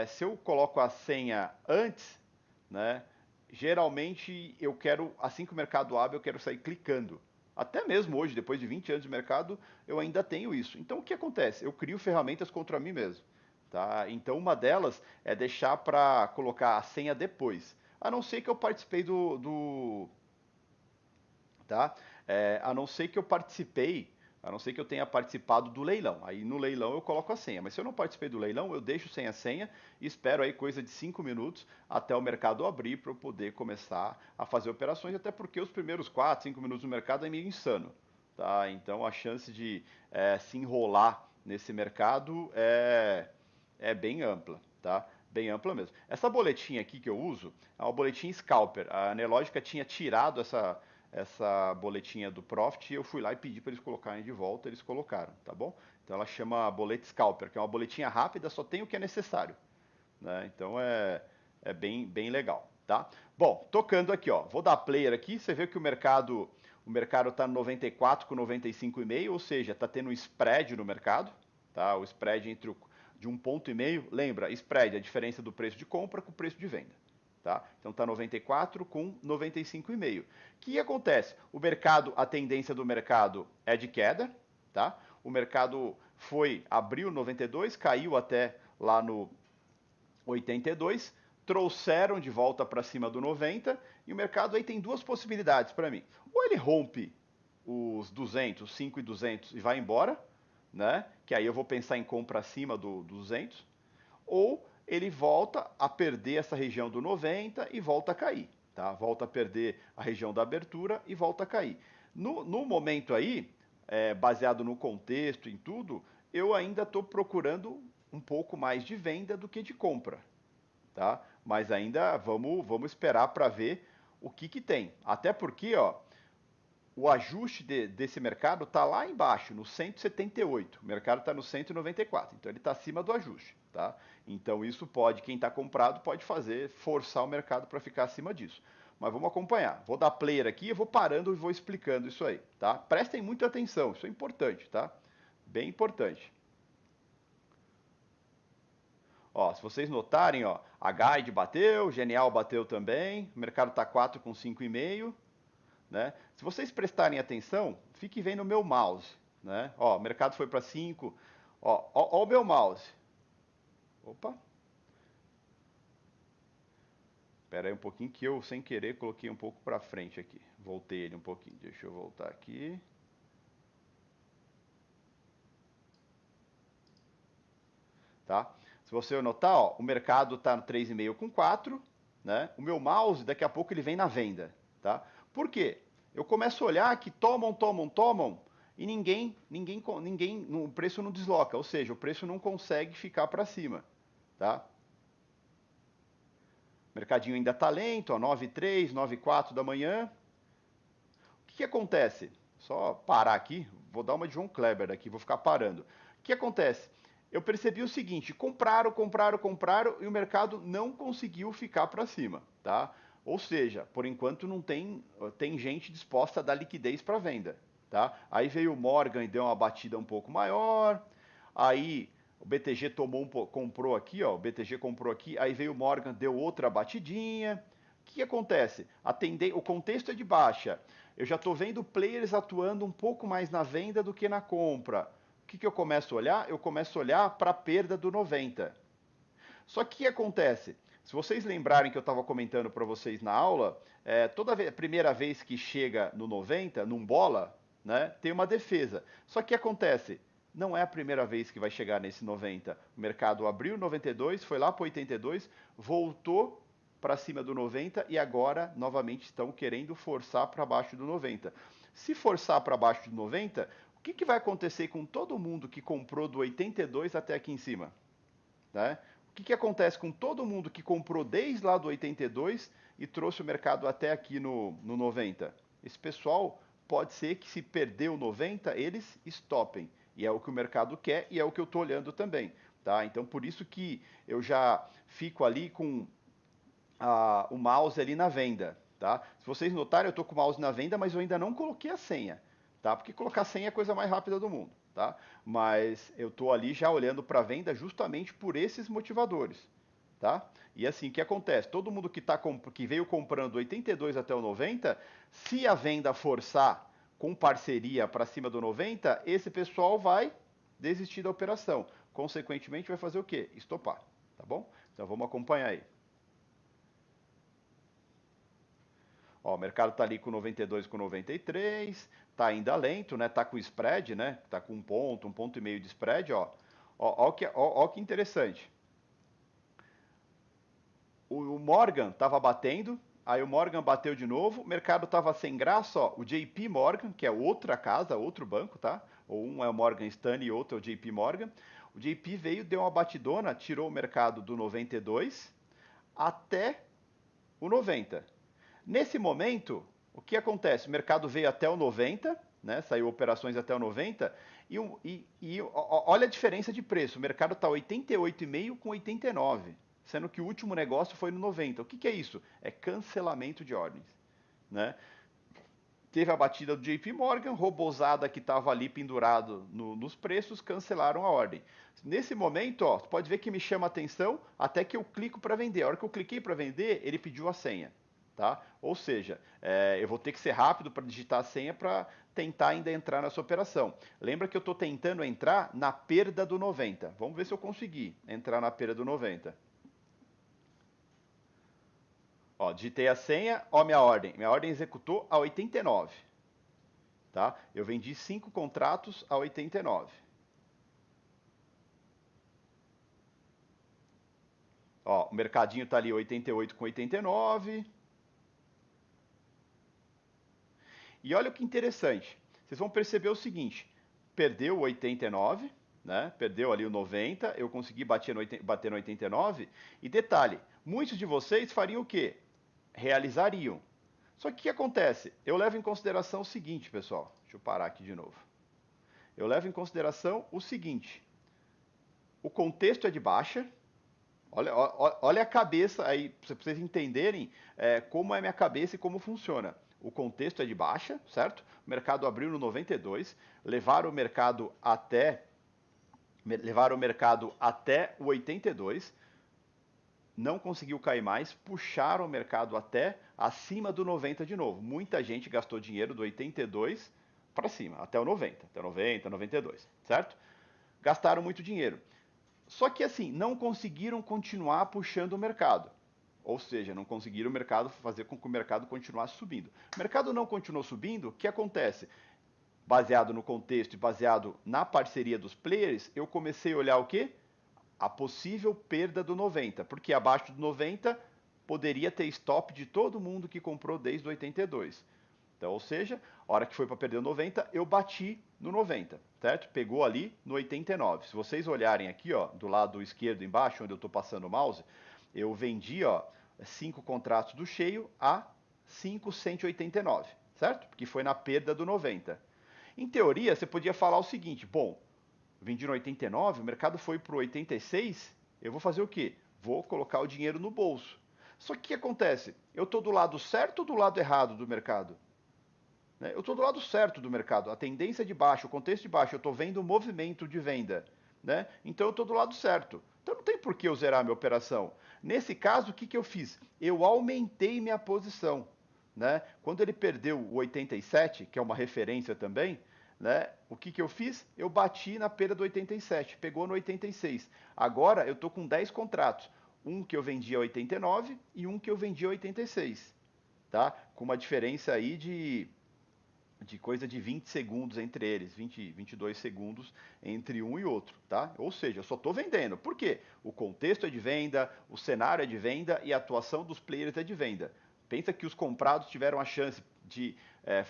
se eu coloco a senha antes, né? Geralmente eu quero, assim que o mercado abre, eu quero sair clicando. Até mesmo hoje, depois de 20 anos de mercado, eu ainda tenho isso. Então o que acontece? Eu crio ferramentas contra mim mesmo. Tá? Então uma delas é deixar para colocar a senha depois. A não ser que eu participei tá? A não ser que eu participei, a não ser que eu tenha participado do leilão. Aí no leilão eu coloco a senha. Mas se eu não participei do leilão, eu deixo sem a senha e espero aí coisa de 5 minutos até o mercado abrir para eu poder começar a fazer operações, até porque os primeiros 4, 5 minutos do mercado é meio insano. Tá? Então a chance de se enrolar nesse mercado é bem ampla. Tá? Bem ampla mesmo. Essa boletinha aqui que eu uso é uma boletinha Scalper. A Anelógica tinha tirado essa boletinha do Profit e eu fui lá e pedi para eles colocarem de volta, eles colocaram, tá bom? Então ela chama boleta Scalper, que é uma boletinha rápida, só tem o que é necessário, né? Então é bem legal, tá? Bom, tocando aqui, ó, vou dar player aqui, você vê que o mercado está no 94 com 95,5, ou seja, está tendo um spread no mercado, tá? O spread de 1,5 ponto, lembra, spread é a diferença do preço de compra com o preço de venda. Tá? Então está 94 com 95,5. O que acontece? O mercado, a tendência do mercado é de queda, tá? O mercado abriu 92, caiu até lá no 82, trouxeram de volta para cima do 90 e o mercado aí tem duas possibilidades para mim. Ou ele rompe os 200, 5 e 200 e vai embora, né? Que aí eu vou pensar em compra acima do 200, ou ele volta a perder essa região do 90 e volta a cair, tá? Volta a perder a região da abertura e volta a cair. No momento aí, baseado no contexto, em tudo, eu ainda estou procurando um pouco mais de venda do que de compra, tá? Mas ainda vamos esperar para ver o que tem. Até porque, ó, o ajuste desse mercado está lá embaixo, no 178. O mercado está no 194, então ele está acima do ajuste, tá? Então isso pode, quem está comprado pode forçar o mercado para ficar acima disso. Mas vamos acompanhar. Vou dar player aqui, eu vou parando e vou explicando isso aí, tá? Prestem muita atenção, isso é importante, tá? Bem importante. Ó, se vocês notarem, ó, a Guide bateu, Genial bateu também, o mercado está 4 com 5,5. Né? Se vocês prestarem atenção, fique vendo o meu mouse. Né? Ó, o mercado foi para 5. Ó, o meu mouse. Opa, espera aí um pouquinho que eu, sem querer, coloquei um pouco para frente aqui. Voltei ele um pouquinho. Deixa eu voltar aqui. Tá? Se você notar, ó, o mercado está no 3,5 com 4. Né? O meu mouse, daqui a pouco, ele vem na venda. Tá? Por quê? Eu começo a olhar que tomam, e o preço não desloca, ou seja, o preço não consegue ficar para cima, tá? mercadinho ainda está lento, ó, 9,3, 9,4 da manhã. O que acontece? Só parar aqui, vou dar uma de João Kleber aqui, vou ficar parando. O que acontece? Eu percebi o seguinte: compraram, compraram, compraram e o mercado não conseguiu ficar para cima, tá? Ou seja, por enquanto não tem gente disposta a dar liquidez para venda, tá? Aí veio o Morgan e deu uma batida um pouco maior. Aí o BTG comprou aqui, ó, o BTG comprou aqui, aí veio o Morgan, deu outra batidinha. O que acontece? O contexto é de baixa. Eu já estou vendo players atuando um pouco mais na venda do que na compra. O que eu começo a olhar? Eu começo a olhar para a perda do 90. Só que o que acontece? Se vocês lembrarem que eu estava comentando para vocês na aula, primeira vez que chega no 90, num bola, né, tem uma defesa. Só que o que acontece? Não é a primeira vez que vai chegar nesse 90. O mercado abriu 92, foi lá para 82, voltou para cima do 90 e agora novamente estão querendo forçar para baixo do 90. Se forçar para baixo do 90, o que vai acontecer com todo mundo que comprou do 82 até aqui em cima? Né? O que acontece com todo mundo que comprou desde lá do 82 e trouxe o mercado até aqui no 90? Esse pessoal pode ser que se perder o 90, eles stopem. E é o que o mercado quer e é o que eu estou olhando também. Tá? Então por isso que eu já fico ali com o mouse ali na venda. Tá? Se vocês notarem, eu estou com o mouse na venda, mas eu ainda não coloquei a senha. Tá? Porque colocar senha é a coisa mais rápida do mundo. Tá? Mas eu estou ali já olhando para a venda justamente por esses motivadores. Tá? E assim, o que acontece? Todo mundo que veio comprando 82 até o 90, se a venda forçar com parceria para cima do 90, esse pessoal vai desistir da operação. Consequentemente, vai fazer o quê? Estopar. Tá bom? Então vamos acompanhar aí. Ó, o mercado está ali com 92, com 93, está ainda lento, né? Está com spread, né? Está com um ponto e meio de spread, ó. Ó que interessante. O Morgan estava batendo, aí o Morgan bateu de novo, o mercado estava sem graça, ó. O JP Morgan, que é outra casa, outro banco, tá? Ou um é o Morgan Stanley e outro é o JP Morgan. O JP veio, deu uma batidona, tirou o mercado do 92 até o 90. Nesse momento, o que acontece? O mercado veio até o 90, né? Saiu operações até o 90, olha a diferença de preço. O mercado está 88,5 com 89, sendo que o último negócio foi no 90. O que é isso? É cancelamento de ordens. Né? Teve a batida do JP Morgan, robozada que estava ali pendurado nos preços, cancelaram a ordem. Nesse momento, ó, você pode ver que me chama a atenção até que eu clico para vender. A hora que eu cliquei para vender, ele pediu a senha. Tá? Ou seja, eu vou ter que ser rápido para digitar a senha para tentar ainda entrar nessa operação. Lembra que eu estou tentando entrar na perda do 90. Vamos ver se eu consegui entrar na perda do 90. Ó, digitei a senha, ó minha ordem. Minha ordem executou a 89. Tá? Eu vendi 5 contratos a 89. Ó, o mercadinho está ali 88 com 89. E olha o que interessante. Vocês vão perceber o seguinte: perdeu o 89, né? Perdeu ali o 90, eu consegui bater no 89. E detalhe, muitos de vocês fariam o quê? Realizariam. Só que o que acontece? Eu levo em consideração o seguinte, pessoal. Deixa eu parar aqui de novo. Eu levo em consideração o seguinte: o contexto é de baixa. Olha a cabeça aí, para vocês entenderem como é minha cabeça e como funciona. O contexto é de baixa, certo? O mercado abriu no 92, levaram o mercado até o 82, não conseguiu cair mais, puxaram o mercado até acima do 90 de novo. Muita gente gastou dinheiro do 82 para cima, até o 90, até 90, 92, certo? Gastaram muito dinheiro. Só que assim, não conseguiram continuar puxando o mercado. Ou seja, não conseguiram fazer com que o mercado continuasse subindo. O mercado não continuou subindo, o que acontece? Baseado no contexto e baseado na parceria dos players, eu comecei a olhar o quê? A possível perda do 90, porque abaixo do 90 poderia ter stop de todo mundo que comprou desde o 82. Então, ou seja, a hora que foi para perder o 90, eu bati no 90, certo? Pegou ali no 89. Se vocês olharem aqui, ó, do lado esquerdo embaixo, onde eu estou passando o mouse, eu vendi, ó, 5 contratos do cheio a 5,189, certo? Porque foi na perda do 90. Em teoria, você podia falar o seguinte: bom, vendi no 89, o mercado foi para o 86, eu vou fazer o quê? Vou colocar o dinheiro no bolso. Só que o que acontece? Eu estou do lado certo ou do lado errado do mercado? Né? Eu estou do lado certo do mercado. A tendência de baixo, o contexto de baixo, eu estou vendo o movimento de venda. Né? Então eu estou do lado certo. Então não tem por que eu zerar minha operação. Nesse caso, o que eu fiz? Eu aumentei minha posição. Né? Quando ele perdeu o 87, que é uma referência também, né? O que eu fiz? Eu bati na perda do 87, pegou no 86. Agora eu estou com 10 contratos. Um que eu vendi a 89 e um que eu vendi a 86. Tá? Com uma diferença aí de coisa de 20 segundos entre eles, 20, 22 segundos entre um e outro, tá? Ou seja, eu só estou vendendo. Por quê? O contexto é de venda, o cenário é de venda e a atuação dos players é de venda. Pensa que os comprados tiveram a chance de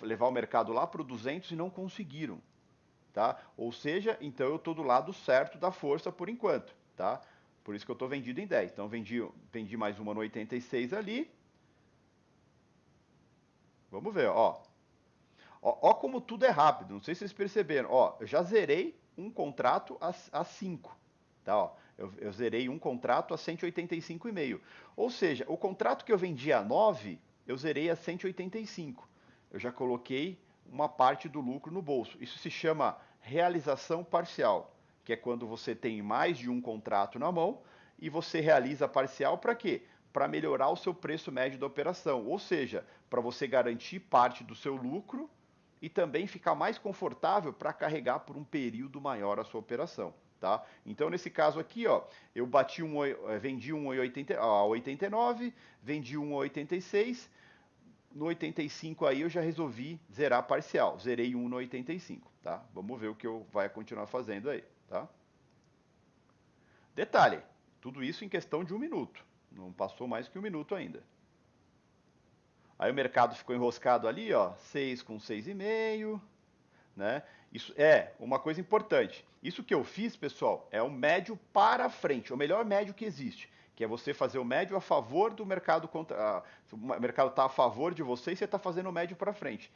levar o mercado lá para o 200 e não conseguiram, tá? Ou seja, então eu estou do lado certo da força por enquanto, tá? Por isso que eu estou vendido em 10. Então vendi mais uma no 86 ali. Vamos ver, ó. Ó, como tudo é rápido, não sei se vocês perceberam. Ó, eu já zerei um contrato a 5. Tá, ó, eu zerei um contrato a 185,5. Ou seja, o contrato que eu vendi a 9, eu zerei a 185. Eu já coloquei uma parte do lucro no bolso. Isso se chama realização parcial, que é quando você tem mais de um contrato na mão e você realiza parcial para quê? Para melhorar o seu preço médio da operação. Ou seja, para você garantir parte do seu lucro e também ficar mais confortável para carregar por um período maior a sua operação. Tá? Então, nesse caso aqui, ó, eu vendi um a 89, vendi um a 86, no 85 aí eu já resolvi zerar parcial, zerei um no 85, tá? Vamos ver o que eu vai continuar fazendo aí, tá? Detalhe, tudo isso em questão de um minuto, não passou mais que um minuto ainda. Aí o mercado ficou enroscado ali, ó, 6 com 6,5, né? Isso é uma coisa importante. Isso que eu fiz, pessoal, é o médio para frente, o melhor médio que existe, que é você fazer o médio a favor do mercado contra, o mercado está a favor de você e você está fazendo o médio para frente,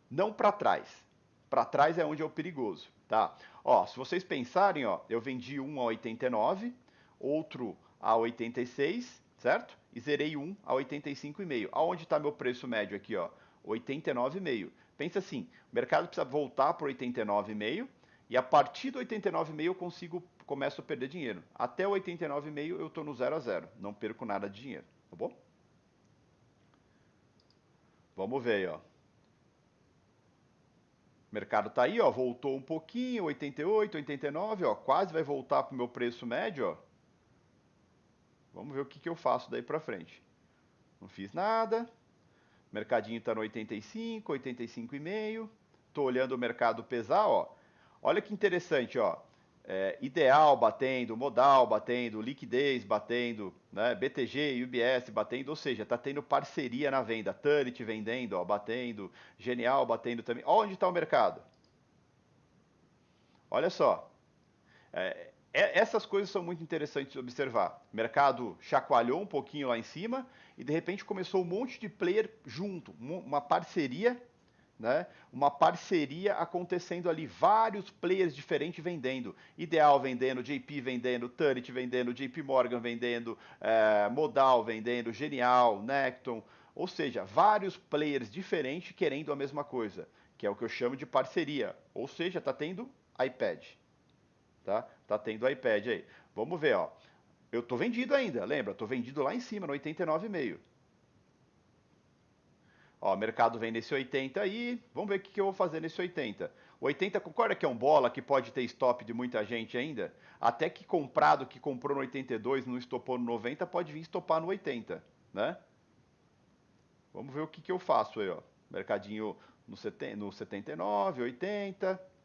não para trás. Para trás é onde é o perigoso, tá? Ó, se vocês pensarem, ó, eu vendi um a 89, outro a 86, certo? E zerei um a 85,5. Aonde está meu preço médio aqui, ó? 89,5. Pensa assim, o mercado precisa voltar para 89,5 e a partir do 89,5 eu começo a perder dinheiro. Até o 89,5 eu estou no 0 a 0, não perco nada de dinheiro, tá bom? Vamos ver aí, ó. O mercado tá aí, ó, voltou um pouquinho, 88, 89, ó, quase vai voltar pro meu preço médio, ó. Vamos ver o que eu faço daí para frente. Não fiz nada. O mercadinho está no 85, 85,5. Estou olhando o mercado pesar, ó. Olha que interessante, ó. Ideal batendo, modal batendo, liquidez batendo, né? BTG e UBS batendo, ou seja, está tendo parceria na venda. Turit vendendo, ó, batendo, Genial batendo também. Olha onde está o mercado. Olha só. Essas coisas são muito interessantes de observar. O mercado chacoalhou um pouquinho lá em cima e de repente começou um monte de player junto, uma parceria, né? Uma parceria acontecendo ali, vários players diferentes vendendo. Ideal vendendo, JP vendendo, Turit vendendo, JP Morgan vendendo, Modal vendendo, Genial, Necton, ou seja, vários players diferentes querendo a mesma coisa, que é o que eu chamo de parceria. Ou seja, está tendo iPad. Tá tendo iPad aí. Vamos ver, ó. Eu tô vendido ainda, lembra? Tô vendido lá em cima, no 89,5. Ó, o mercado vem nesse 80 aí. Vamos ver o que eu vou fazer nesse 80. O 80 concorda que é um bola que pode ter stop de muita gente ainda? Até que comprado, que comprou no 82, não estopou no 90, pode vir estopar no 80, né? Vamos ver o que eu faço aí, ó. Mercadinho no 79, 80.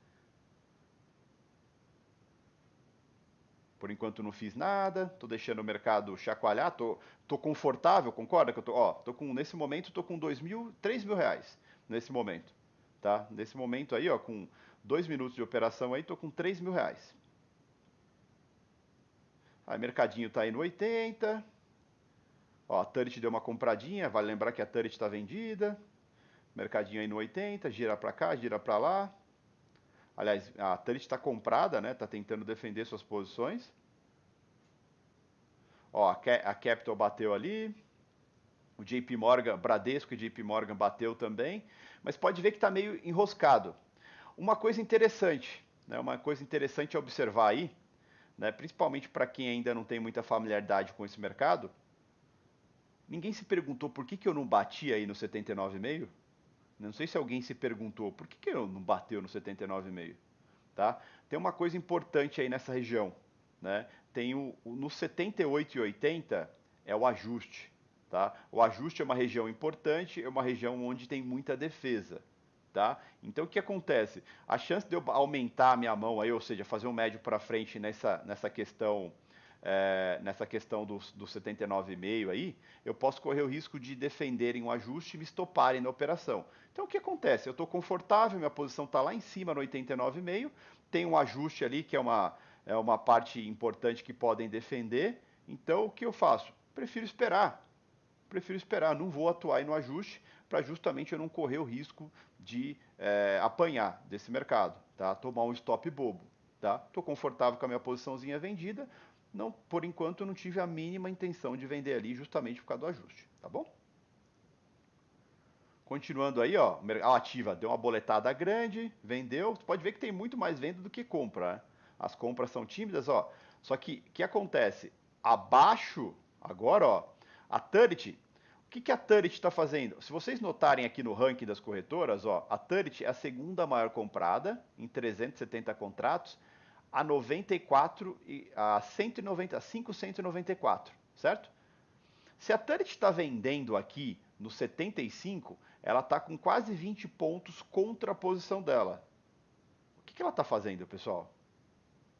Por enquanto não fiz nada, tô deixando o mercado chacoalhar, tô confortável, concorda que eu tô, ó, nesse momento tô com 2.000, 3.000 reais, nesse momento, tá? Nesse momento aí, ó, com 2 minutos de operação aí, tô com 3.000 reais. Aí mercadinho tá aí no 80, Ó, a Turret deu uma compradinha, vale lembrar que a Turret está vendida. Mercadinho aí no 80, gira para cá, gira para lá. Aliás, a Turret está comprada, né? Está tentando defender suas posições. Ó, a Capital bateu ali. O JP Morgan, Bradesco e JP Morgan bateu também. Mas pode ver que está meio enroscado. Uma coisa interessante, né? Uma coisa interessante a observar aí, né? Principalmente para quem ainda não tem muita familiaridade com esse mercado. Ninguém se perguntou por que eu não bati aí no 79,5? Não sei se alguém se perguntou por que eu não bateu no 79,5, tá? Tem uma coisa importante aí nessa região, né? Tem no 78,80 é o ajuste, tá? O ajuste é uma região importante, é uma região onde tem muita defesa, tá? Então o que acontece? A chance de eu aumentar a minha mão aí, ou seja, fazer um médio para frente nessa questão do 79,5 aí, eu posso correr o risco de defenderem um ajuste e me estoparem na operação. Então o que acontece? Eu estou confortável, minha posição está lá em cima no 89,5, tem um ajuste ali que é uma parte importante que podem defender. Então o que eu faço? Prefiro esperar, não vou atuar aí no ajuste para justamente eu não correr o risco de apanhar desse mercado, tá? Tomar um stop bobo, tá? Estou confortável com a minha posiçãozinha vendida, não, por enquanto eu não tive a mínima intenção de vender ali justamente por causa do ajuste, tá bom? Continuando aí, ó, a ativa deu uma boletada grande, vendeu, você pode ver que tem muito mais venda do que compra, né? As compras são tímidas, ó. Só que o que acontece? Abaixo, agora, ó, a Turret, o que a Turret está fazendo? Se vocês notarem aqui no ranking das corretoras, ó, a Turret é a segunda maior comprada em 370 contratos, a 94 e a 190, 594, certo? Se a Turret está vendendo aqui no 75, ela está com quase 20 pontos contra a posição dela. O que ela está fazendo, pessoal?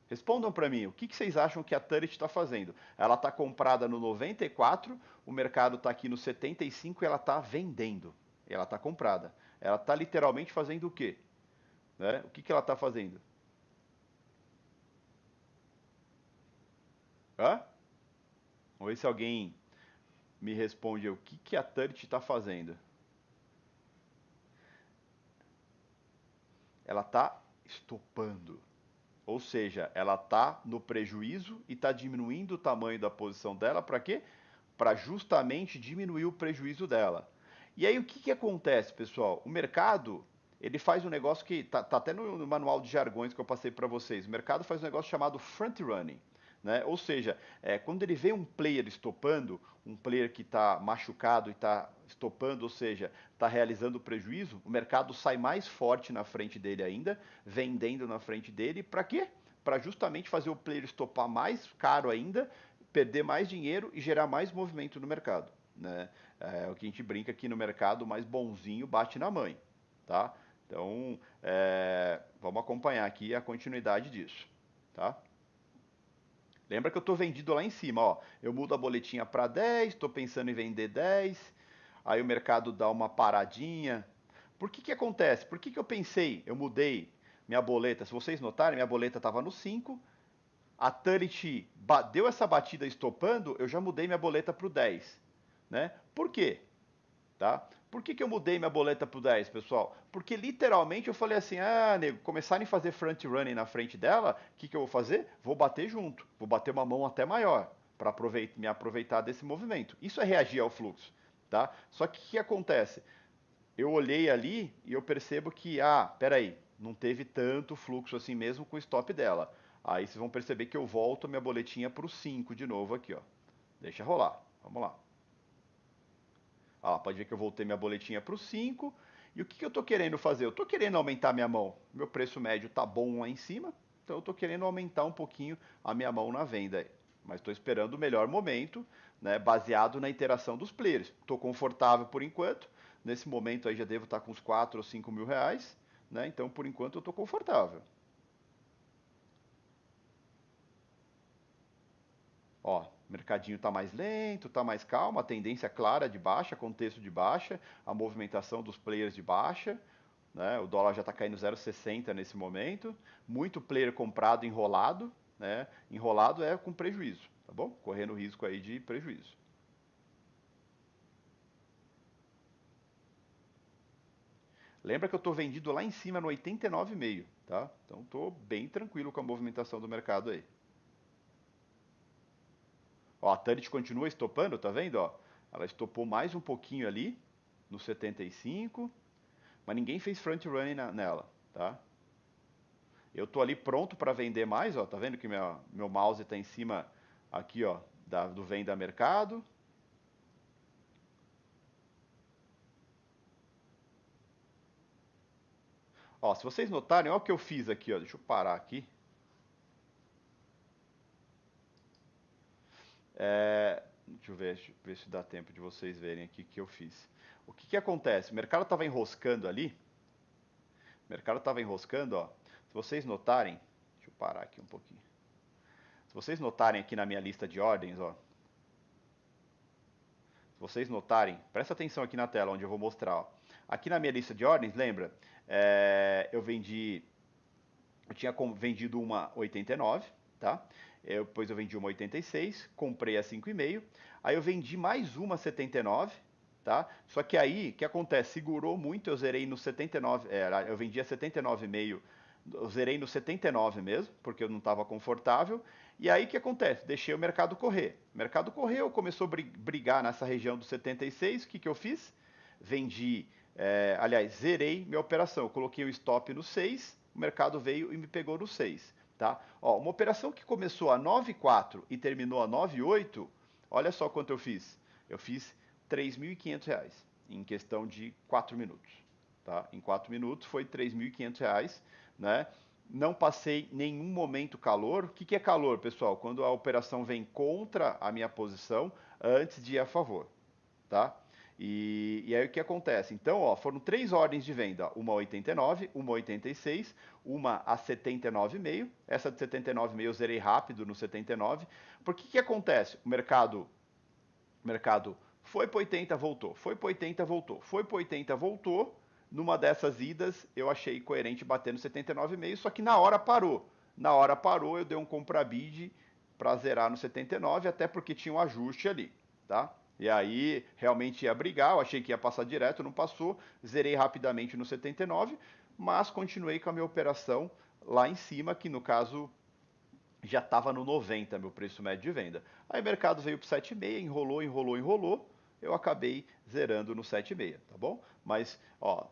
Respondam para mim, o que vocês acham que a Turret está fazendo? Ela está comprada no 94, o mercado está aqui no 75 e ela está vendendo. Ela está comprada. Ela está literalmente fazendo o quê? Né? O que ela está fazendo? Hã? Vamos ver se alguém me responde o que a Turret está fazendo. Ela está estopando. Ou seja, ela está no prejuízo e está diminuindo o tamanho da posição dela para quê? Para justamente diminuir o prejuízo dela. E aí o que acontece, pessoal? O mercado ele faz um negócio que tá até no manual de jargões que eu passei para vocês. O mercado faz um negócio chamado front running. Né? Ou seja, quando ele vê um player estopando, um player que está machucado e está estopando, ou seja, está realizando prejuízo, o mercado sai mais forte na frente dele ainda, vendendo na frente dele, para quê? Para justamente fazer o player estopar mais caro ainda, perder mais dinheiro e gerar mais movimento no mercado. Né? É o que a gente brinca aqui no mercado, mais bonzinho bate na mãe. Tá? Então, vamos acompanhar aqui a continuidade disso. Tá? Lembra que eu estou vendido lá em cima, ó. Eu mudo a boletinha para 10, estou pensando em vender 10. Aí o mercado dá uma paradinha. Por que acontece? Por que eu pensei, eu mudei minha boleta? Se vocês notarem, minha boleta estava no 5. A Turret deu essa batida estopando, eu já mudei minha boleta para o 10. Né? Por quê? Tá? Por que eu mudei minha boleta pro 10, pessoal? Porque literalmente eu falei assim: ah, nego, começarem a fazer front running na frente dela, o que eu vou fazer? Vou bater junto, vou bater uma mão até maior, para me aproveitar desse movimento. Isso é reagir ao fluxo. Tá? Só que o que acontece? Eu olhei ali e eu percebo que, peraí, não teve tanto fluxo assim mesmo com o stop dela. Aí vocês vão perceber que eu volto a minha boletinha para o 5 de novo aqui, ó. Deixa rolar. Vamos lá. Pode ver que eu voltei minha boletinha para o 5. E o que eu estou querendo fazer? Eu estou querendo aumentar minha mão. Meu preço médio está bom lá em cima, então eu estou querendo aumentar um pouquinho a minha mão na venda. Mas estou esperando o melhor momento, né, baseado na interação dos players. Estou confortável por enquanto. Nesse momento aí já devo estar com uns 4 ou 5 mil reais. Né, então por enquanto eu estou confortável. Ó, o mercadinho está mais lento, está mais calmo, a tendência clara de baixa, contexto de baixa, a movimentação dos players de baixa, né? O dólar já está caindo 0,60 nesse momento, muito player comprado enrolado, né? Enrolado é com prejuízo, tá bom? Correndo risco aí de prejuízo. Lembra que eu estou vendido lá em cima no 89,5, tá? Então estou bem tranquilo com a movimentação do mercado aí. Ó, a Tanit continua estopando, tá vendo? Ó? Ela estopou mais um pouquinho ali, no 75, mas ninguém fez front running nela, tá? Eu tô ali pronto para vender mais, ó, tá vendo que meu mouse está em cima aqui, ó, do venda mercado. Ó, se vocês notarem, ó o que eu fiz aqui, ó, deixa eu parar aqui. Deixa eu ver se dá tempo de vocês verem aqui o que eu fiz. O que que acontece? O mercado estava enroscando ali. O mercado estava enroscando, ó. Se vocês notarem, deixa eu parar aqui um pouquinho. Se vocês notarem aqui na minha lista de ordens, ó. Se vocês notarem, presta atenção aqui na tela onde eu vou mostrar, ó. Aqui na minha lista de ordens, lembra? Eu tinha vendido uma 89, tá? Depois eu vendi uma 86, comprei a 5,5. Aí eu vendi mais uma 79, tá? Só que aí, o que acontece? Segurou muito, eu zerei no 79, eu vendi a 79,5, eu zerei no 79 mesmo, porque eu não estava confortável. E aí o que acontece? Deixei o mercado correr. O mercado correu, começou a brigar nessa região do 76, o que que eu fiz? Vendi, aliás, zerei minha operação. Eu coloquei o stop no 6, o mercado veio e me pegou no 6. Tá? Ó, uma operação que começou a 9,4 e terminou a 9,8, olha só quanto eu fiz. Eu fiz R$ 3.500 em questão de 4 minutos. Tá? Em 4 minutos foi R$ 3.500, né? Não passei nenhum momento calor. O que que é calor, pessoal? Quando a operação vem contra a minha posição antes de ir a favor, tá? E aí o que acontece? Então, ó, foram três ordens de venda, uma 89, uma 86, uma a 79,5. Essa de 79,5 eu zerei rápido no 79. Porque que acontece? O mercado foi para 80, voltou, foi para 80, voltou, foi para 80, voltou. Numa dessas idas, eu achei coerente bater no 79,5, só que na hora parou. Na hora parou, eu dei um compra bid para zerar no 79, até porque tinha um ajuste ali, tá? E aí realmente ia brigar, eu achei que ia passar direto, não passou, zerei rapidamente no 79, mas continuei com a minha operação lá em cima, que no caso já estava no 90, meu preço médio de venda. Aí o mercado veio para 7,5, enrolou, enrolou, enrolou, eu acabei zerando no 7,5, tá bom? Mas, ó,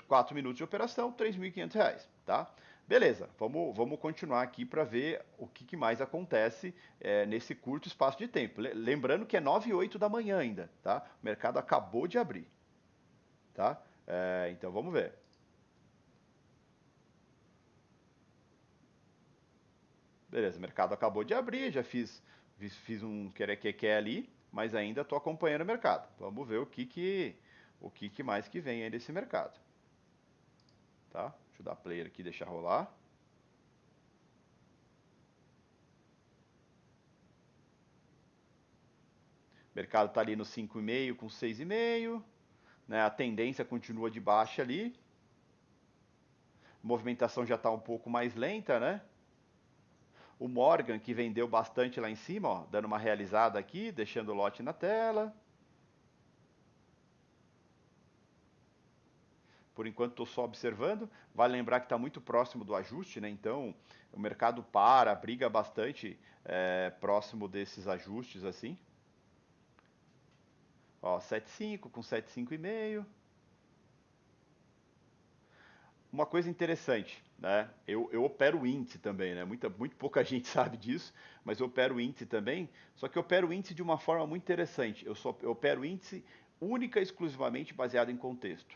4 minutos de operação, R$ 3.500, tá? Beleza, vamos continuar aqui para ver o que mais acontece nesse curto espaço de tempo. Lembrando que é 9:08 da manhã ainda, tá? O mercado acabou de abrir, tá? Então vamos ver. Beleza, o mercado acabou de abrir, já fiz um querer-que-quer ali, mas ainda estou acompanhando o mercado. Vamos ver o que mais que vem aí desse mercado, tá? Deixa eu dar player aqui, deixar rolar. O mercado está ali no 5,5 com 6,5, né? A tendência continua de baixa ali. A movimentação já está um pouco mais lenta, né? O Morgan que vendeu bastante lá em cima, ó, dando uma realizada aqui, deixando o lote na tela. Por enquanto estou só observando. Vale lembrar que está muito próximo do ajuste, né? Então o mercado briga bastante próximo desses ajustes assim. Ó, 7,5 com 7,5,5. Uma coisa interessante, né? Eu opero o índice também, né? Muito pouca gente sabe disso, mas eu opero o índice também. Só que eu opero o índice de uma forma muito interessante. Eu opero o índice única e exclusivamente baseado em contexto.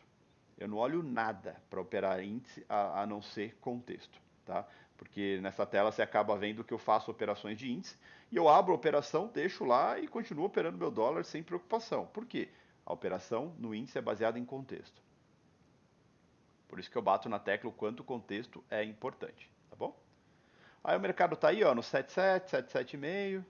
Eu não olho nada para operar índice a não ser contexto, tá? Porque nessa tela você acaba vendo que eu faço operações de índice e eu abro a operação, deixo lá e continuo operando meu dólar sem preocupação. Por quê? A operação no índice é baseada em contexto. Por isso que eu bato na tecla o quanto o contexto é importante, tá bom? Aí o mercado está aí, ó, no 77, 77,5,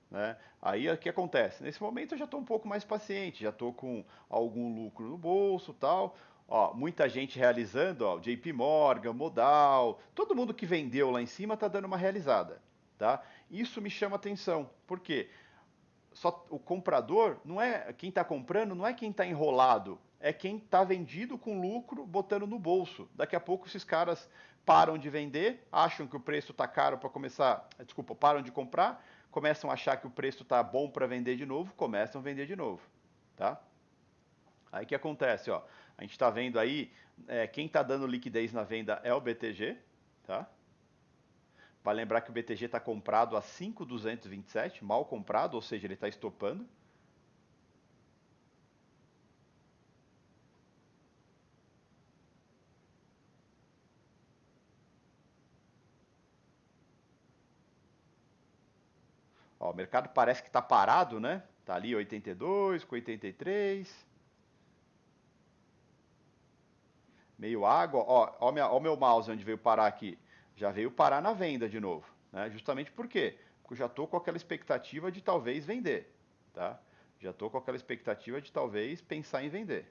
né? Aí o que acontece? Nesse momento eu já estou um pouco mais paciente, já estou com algum lucro no bolso, tal. Ó, muita gente realizando, ó, JP Morgan, Modal, todo mundo que vendeu lá em cima está dando uma realizada, tá? Isso me chama atenção, porque só o comprador não é quem está comprando, não é quem está enrolado é quem está vendido com lucro botando no bolso. Daqui a pouco esses caras param de vender, acham que o preço está caro para começar, desculpa, param de comprar, começam a achar que o preço está bom para vender de novo, começam a vender de novo, tá? Aí o que acontece, ó? A gente está vendo aí, quem está dando liquidez na venda é o BTG, tá? Vai lembrar que o BTG está comprado a 5.227, mal comprado, ou seja, ele está estopando. Ó, o mercado parece que está parado, né? Tá ali 82, com 83. Meio água. Ó, meu mouse onde veio parar aqui. Já veio parar na venda de novo. Né? Justamente por quê? Porque eu já estou com aquela expectativa de talvez vender. Tá? Já estou com aquela expectativa de talvez pensar em vender.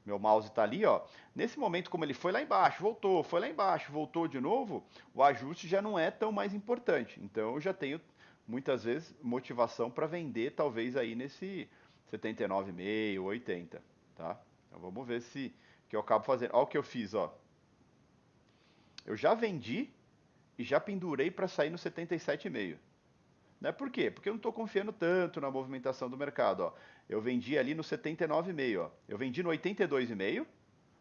Meu mouse está ali, ó. Nesse momento, como ele foi lá embaixo, voltou, foi lá embaixo, voltou de novo, o ajuste já não é tão mais importante. Então eu já tenho muitas vezes motivação para vender, talvez aí nesse 79,5, 80, tá? Então vamos ver se que eu acabo fazendo. Olha o que eu fiz, ó. Eu já vendi e já pendurei para sair no 77,5. Né? Por quê? Porque eu não estou confiando tanto na movimentação do mercado. Ó. Eu vendi ali no 79,5. Ó. Eu vendi no 82,5,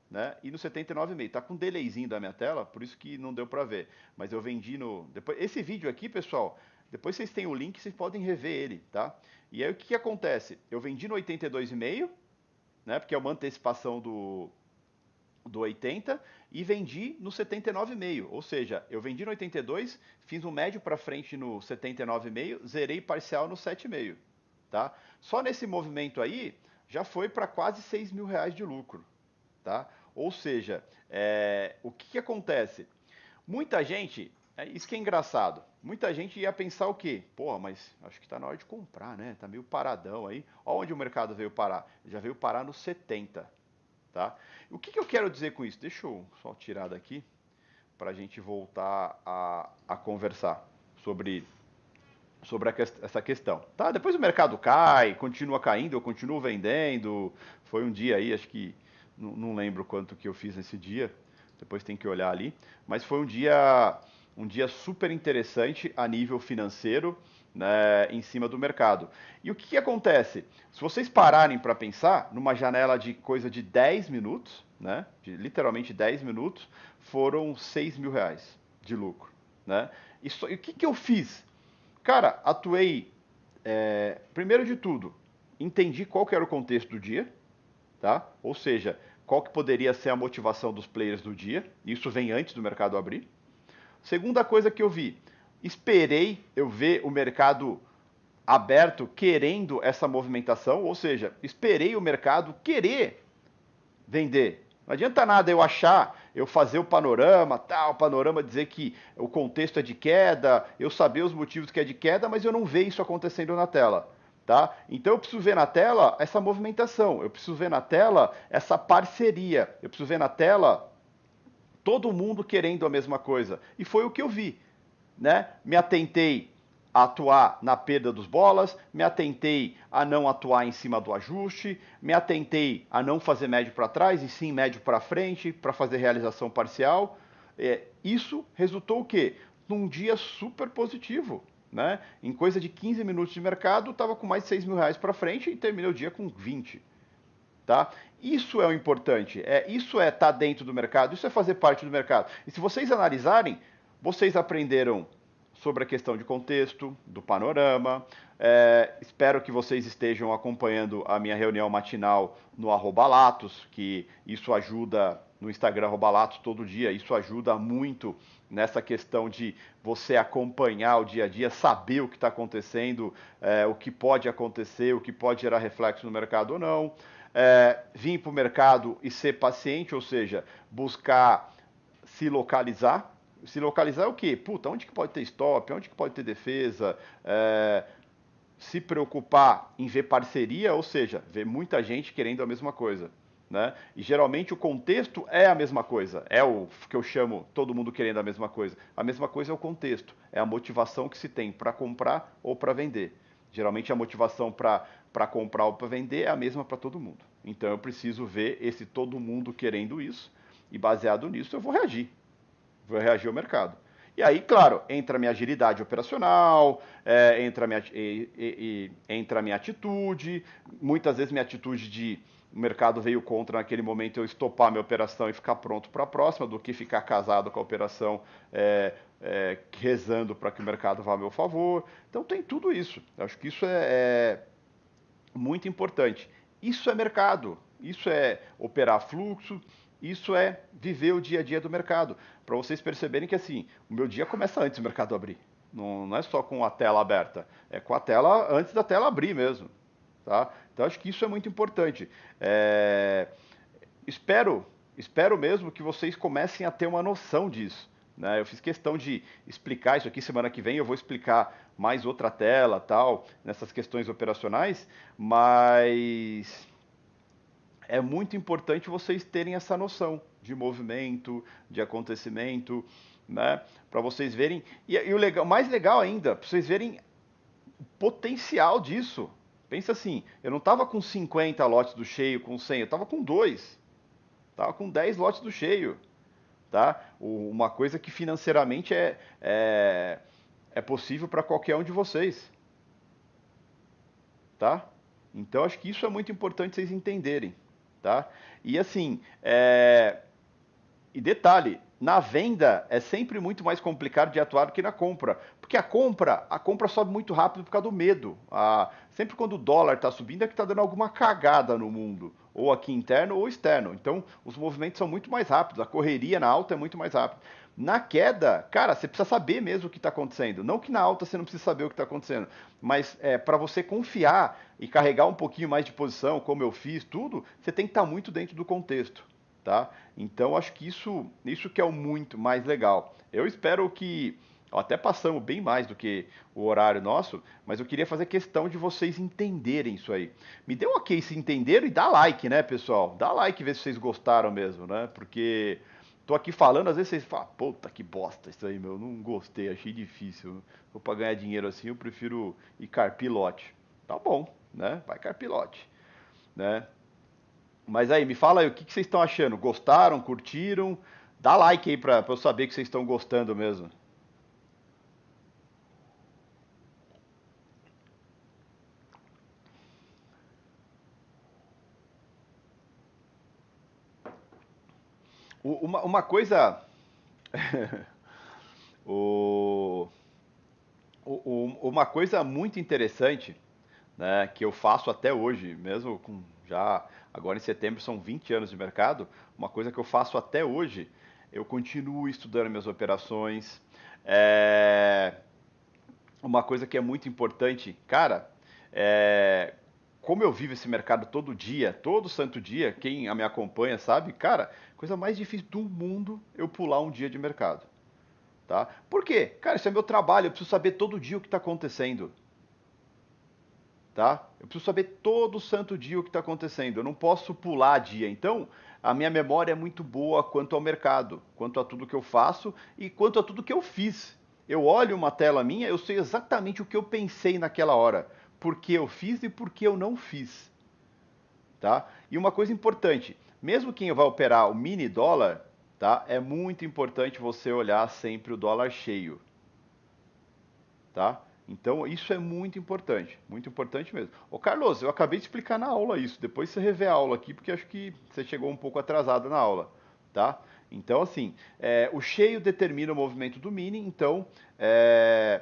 né? E no 79,5. Tá com um delayzinho da minha tela, por isso que não deu para ver. Mas eu vendi no. Depois, esse vídeo aqui, pessoal, depois vocês têm o link, vocês podem rever ele, tá? E aí o que acontece? Eu vendi no 82,5, né? Porque é uma antecipação do 80 e vendi no 79,5. Ou seja, eu vendi no 82, fiz um médio para frente no 79,5, zerei parcial no 7,5. Tá? Só nesse movimento aí já foi para quase 6 mil reais de lucro. Tá? Ou seja, o que, que acontece? Muita gente, isso que é engraçado, muita gente ia pensar o quê? Porra, mas acho que está na hora de comprar, né? Tá meio paradão aí. Olha onde o mercado veio parar. Já veio parar no 70. Tá? O que, que eu quero dizer com isso? Deixa eu só tirar daqui para a gente voltar a conversar sobre essa questão. Tá? Depois o mercado cai, continua caindo, eu continuo vendendo. Foi um dia aí, acho que não lembro quanto que eu fiz nesse dia. Depois tem que olhar ali. Mas foi um dia super interessante a nível financeiro, né, em cima do mercado. E o que, que acontece? Se vocês pararem para pensar, numa janela de coisa de 10 minutos, né, de literalmente 10 minutos, foram 6 mil reais de lucro. Né? E o que, que eu fiz? Cara, atuei, primeiro de tudo, entendi qual que era o contexto do dia, tá? Ou seja, qual que poderia ser a motivação dos players do dia. Isso vem antes do mercado abrir. Segunda coisa que eu vi, esperei eu ver o mercado aberto querendo essa movimentação, ou seja, esperei o mercado querer vender. Não adianta nada eu achar, eu fazer o panorama, tal, o panorama dizer que o contexto é de queda, eu saber os motivos que é de queda, mas eu não ver isso acontecendo na tela. Tá? Então eu preciso ver na tela essa movimentação, eu preciso ver na tela essa parceria, eu preciso ver na tela todo mundo querendo a mesma coisa. E foi o que eu vi. Né? Me atentei a atuar na perda dos bolas, me atentei a não atuar em cima do ajuste, me atentei a não fazer médio para trás e sim médio para frente para fazer realização parcial. Isso resultou o quê? Num dia super positivo. Né? Em coisa de 15 minutos de mercado, estava com mais de 6 mil reais para frente e terminei o dia com 20. Tá? Isso é o importante. Isso é estar dentro do mercado, isso é fazer parte do mercado. E se vocês analisarem, vocês aprenderam sobre a questão de contexto, do panorama. Espero que vocês estejam acompanhando a minha reunião matinal no @latos, que isso ajuda no Instagram @latos todo dia. Isso ajuda muito nessa questão de você acompanhar o dia a dia, saber o que está acontecendo, o que pode acontecer, o que pode gerar reflexo no mercado ou não. Vir para o mercado e ser paciente, ou seja, buscar se localizar. Se localizar é o quê? Puta, onde que pode ter stop? Onde que pode ter defesa? Se preocupar em ver parceria, ou seja, ver muita gente querendo a mesma coisa. Né? E geralmente o contexto é a mesma coisa, é o que eu chamo todo mundo querendo a mesma coisa. A mesma coisa é o contexto, é a motivação que se tem para comprar ou para vender. Geralmente a motivação para comprar ou para vender é a mesma para todo mundo. Então eu preciso ver esse todo mundo querendo isso e baseado nisso eu vou reagir ao mercado. E aí, claro, entra a minha agilidade operacional, entra a minha atitude, muitas vezes minha atitude de o mercado veio contra naquele momento eu estopar minha operação e ficar pronto para a próxima, do que ficar casado com a operação rezando para que o mercado vá a meu favor. Então tem tudo isso. Eu acho que isso é muito importante. Isso é mercado, isso é operar fluxo, isso é viver o dia a dia do mercado. Para vocês perceberem que assim, o meu dia começa antes do mercado abrir. Não é só com a tela aberta, é com a tela antes da tela abrir mesmo. Tá? Então acho que isso é muito importante. É, espero, espero mesmo que vocês comecem a ter uma noção disso. Né? Eu fiz questão de explicar isso aqui semana que vem, eu vou explicar mais outra tela, tal, nessas questões operacionais, mas é muito importante vocês terem essa noção de movimento, de acontecimento, né? Para vocês verem e o legal, mais legal ainda, para vocês verem o potencial disso. Pensa assim, eu não estava com 50 lotes do cheio, com 100, eu estava com 2, estava com 10 lotes do cheio, tá? Uma coisa que financeiramente é possível para qualquer um de vocês, tá? Então acho que isso é muito importante vocês entenderem, tá? E assim, e detalhe, na venda é sempre muito mais complicado de atuar do que na compra, porque a compra sobe muito rápido por causa do medo. Sempre quando o dólar está subindo é que está dando alguma cagada no mundo, ou aqui interno ou externo. Então os movimentos são muito mais rápidos, a correria na alta é muito mais rápida. Na queda, cara, você precisa saber mesmo o que está acontecendo. Não que na alta você não precisa saber o que está acontecendo, mas para você confiar e carregar um pouquinho mais de posição, como eu fiz, tudo, você tem que estar muito dentro do contexto. Tá? Então acho que isso que é o muito mais legal. Eu espero que até passamos bem mais do que o horário nosso, mas eu queria fazer questão de vocês entenderem isso aí. Me dê um ok se entenderam e dá like, né, pessoal? Dá like, ver se vocês gostaram mesmo, né? Porque tô aqui falando, às vezes vocês falam, puta que bosta isso aí, meu, não gostei, achei difícil. Vou pra ganhar dinheiro assim, eu prefiro ir carpilote. Tá bom, né? Vai carpilote, né? Mas aí, me fala aí, o que que vocês estão achando? Gostaram? Curtiram? Dá like aí pra eu saber que vocês estão gostando mesmo. Uma coisa. o, uma coisa muito interessante, né, que eu faço até hoje, mesmo com já. Agora em setembro são 20 anos de mercado. Uma coisa que eu faço até hoje, eu continuo estudando minhas operações. É, uma coisa que é muito importante, cara, é, como eu vivo esse mercado todo dia, todo santo dia, quem me acompanha sabe, cara, coisa mais difícil do mundo eu pular um dia de mercado, tá? Por quê? Cara, isso é meu trabalho, eu preciso saber todo dia o que está acontecendo, tá? Eu preciso saber todo santo dia o que está acontecendo, eu não posso pular dia. Então, a minha memória é muito boa quanto ao mercado, quanto a tudo que eu faço e quanto a tudo que eu fiz. Eu olho uma tela minha, eu sei exatamente o que eu pensei naquela hora, por que eu fiz e por que eu não fiz, tá? E uma coisa importante, mesmo quem vai operar o mini dólar, tá? É muito importante você olhar sempre o dólar cheio, tá? Então isso é muito importante mesmo. Ô Carlos, eu acabei de explicar na aula isso, depois você revê a aula aqui, porque acho que você chegou um pouco atrasado na aula, tá? Então assim, o cheio determina o movimento do mini, então é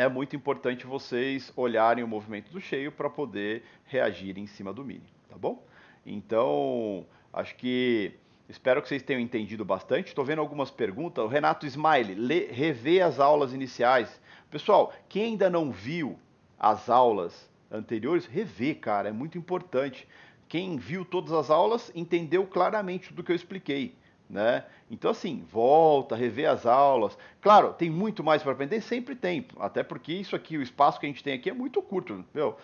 muito importante vocês olharem o movimento do cheio para poder reagir em cima do mini, tá bom? Então, acho que espero que vocês tenham entendido bastante. Estou vendo algumas perguntas. O Renato Smile, revê as aulas iniciais. Pessoal, quem ainda não viu as aulas anteriores, revê, cara, é muito importante. Quem viu todas as aulas entendeu claramente tudo que eu expliquei, né? Então assim, volta, rever as aulas. Claro, tem muito mais para aprender, sempre tem. Até porque isso aqui, o espaço que a gente tem aqui é muito curto, meu.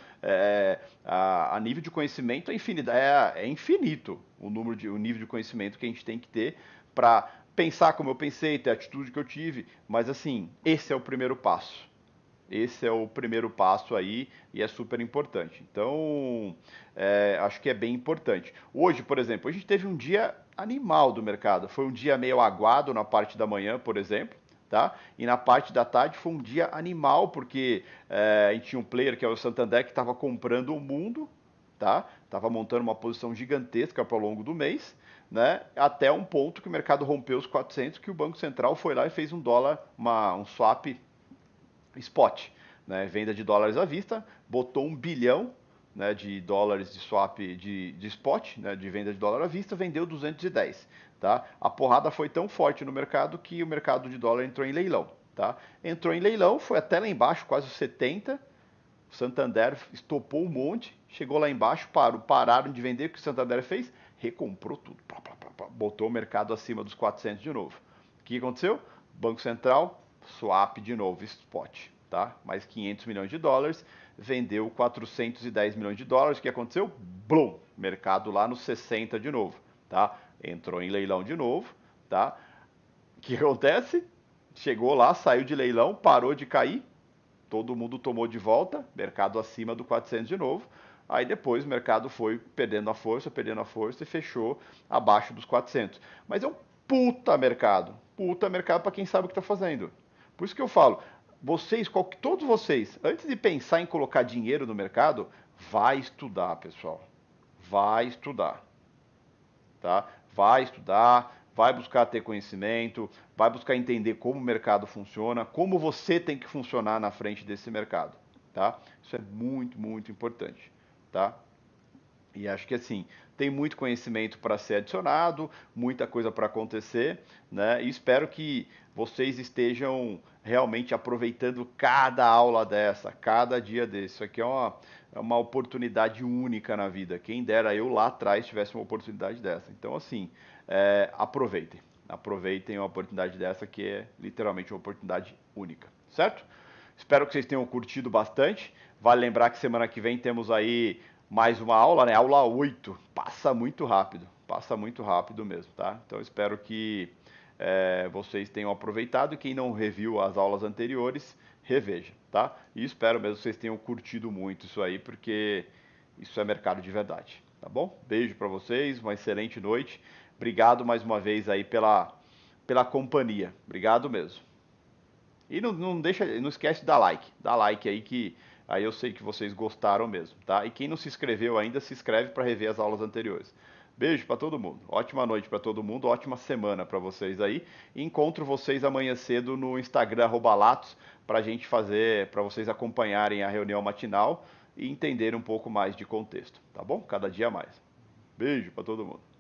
A nível de conhecimento é infinito o nível de conhecimento que a gente tem que ter para pensar como eu pensei, ter a atitude que eu tive. Mas assim, esse é o primeiro passo. Esse é o primeiro passo aí e é super importante. Então, acho que é bem importante. Hoje, por exemplo, a gente teve um dia animal do mercado. Foi um dia meio aguado na parte da manhã, por exemplo, tá? E na parte da tarde foi um dia animal, porque a gente tinha um player que é o Santander que estava comprando o mundo, tá? Estava montando uma posição gigantesca para o longo do mês, né? Até um ponto que o mercado rompeu os 400, que o Banco Central foi lá e fez um dólar, um swap spot, né? Venda de dólares à vista, botou 1 bilhão, né, de dólares de swap de spot, né, de venda de dólar à vista, vendeu 210, tá? A porrada foi tão forte no mercado que o mercado de dólar entrou em leilão, tá? Entrou em leilão, foi até lá embaixo, quase 70. O Santander estopou um monte, chegou lá embaixo, pararam de vender. O que o Santander fez? Recomprou tudo, botou o mercado acima dos 400 de novo. O que aconteceu? Banco Central, swap de novo, spot, tá? Mais 500 milhões de dólares, vendeu 410 milhões de dólares. O que aconteceu? Blum, mercado lá nos 60 de novo, tá? Entrou em leilão de novo, tá? O que acontece? Chegou lá, saiu de leilão, parou de cair, todo mundo tomou de volta, mercado acima do 400 de novo. Aí depois o mercado foi perdendo a força e fechou abaixo dos 400. Mas é um puta mercado para quem sabe o que está fazendo. Por isso que eu falo, vocês, todos vocês, antes de pensar em colocar dinheiro no mercado, vai estudar, pessoal. Vai estudar, tá? Vai estudar, vai buscar ter conhecimento, vai buscar entender como o mercado funciona, como você tem que funcionar na frente desse mercado, tá? Isso é muito, muito importante, tá? E acho que assim, tem muito conhecimento para ser adicionado, muita coisa para acontecer, né? E espero que vocês estejam realmente aproveitando cada aula dessa, cada dia desse. Isso aqui é uma oportunidade única na vida. Quem dera eu lá atrás tivesse uma oportunidade dessa. Então, assim, aproveitem. Aproveitem uma oportunidade dessa que é literalmente uma oportunidade única, certo? Espero que vocês tenham curtido bastante. Vale lembrar que semana que vem temos aí mais uma aula, né? Aula 8. Passa muito rápido mesmo, tá? Então espero que vocês tenham aproveitado e quem não reviu as aulas anteriores, reveja, tá? E espero mesmo que vocês tenham curtido muito isso aí, porque isso é mercado de verdade, tá bom? Beijo para vocês, uma excelente noite. Obrigado mais uma vez aí pela companhia. Obrigado mesmo. E não esquece de dar like. Dá like aí que aí eu sei que vocês gostaram mesmo, tá? E quem não se inscreveu ainda, se inscreve para rever as aulas anteriores. Beijo para todo mundo. Ótima noite para todo mundo, ótima semana para vocês aí. E encontro vocês amanhã cedo no Instagram @latos para a gente fazer, para vocês acompanharem a reunião matinal e entenderem um pouco mais de contexto, tá bom? Cada dia mais. Beijo para todo mundo.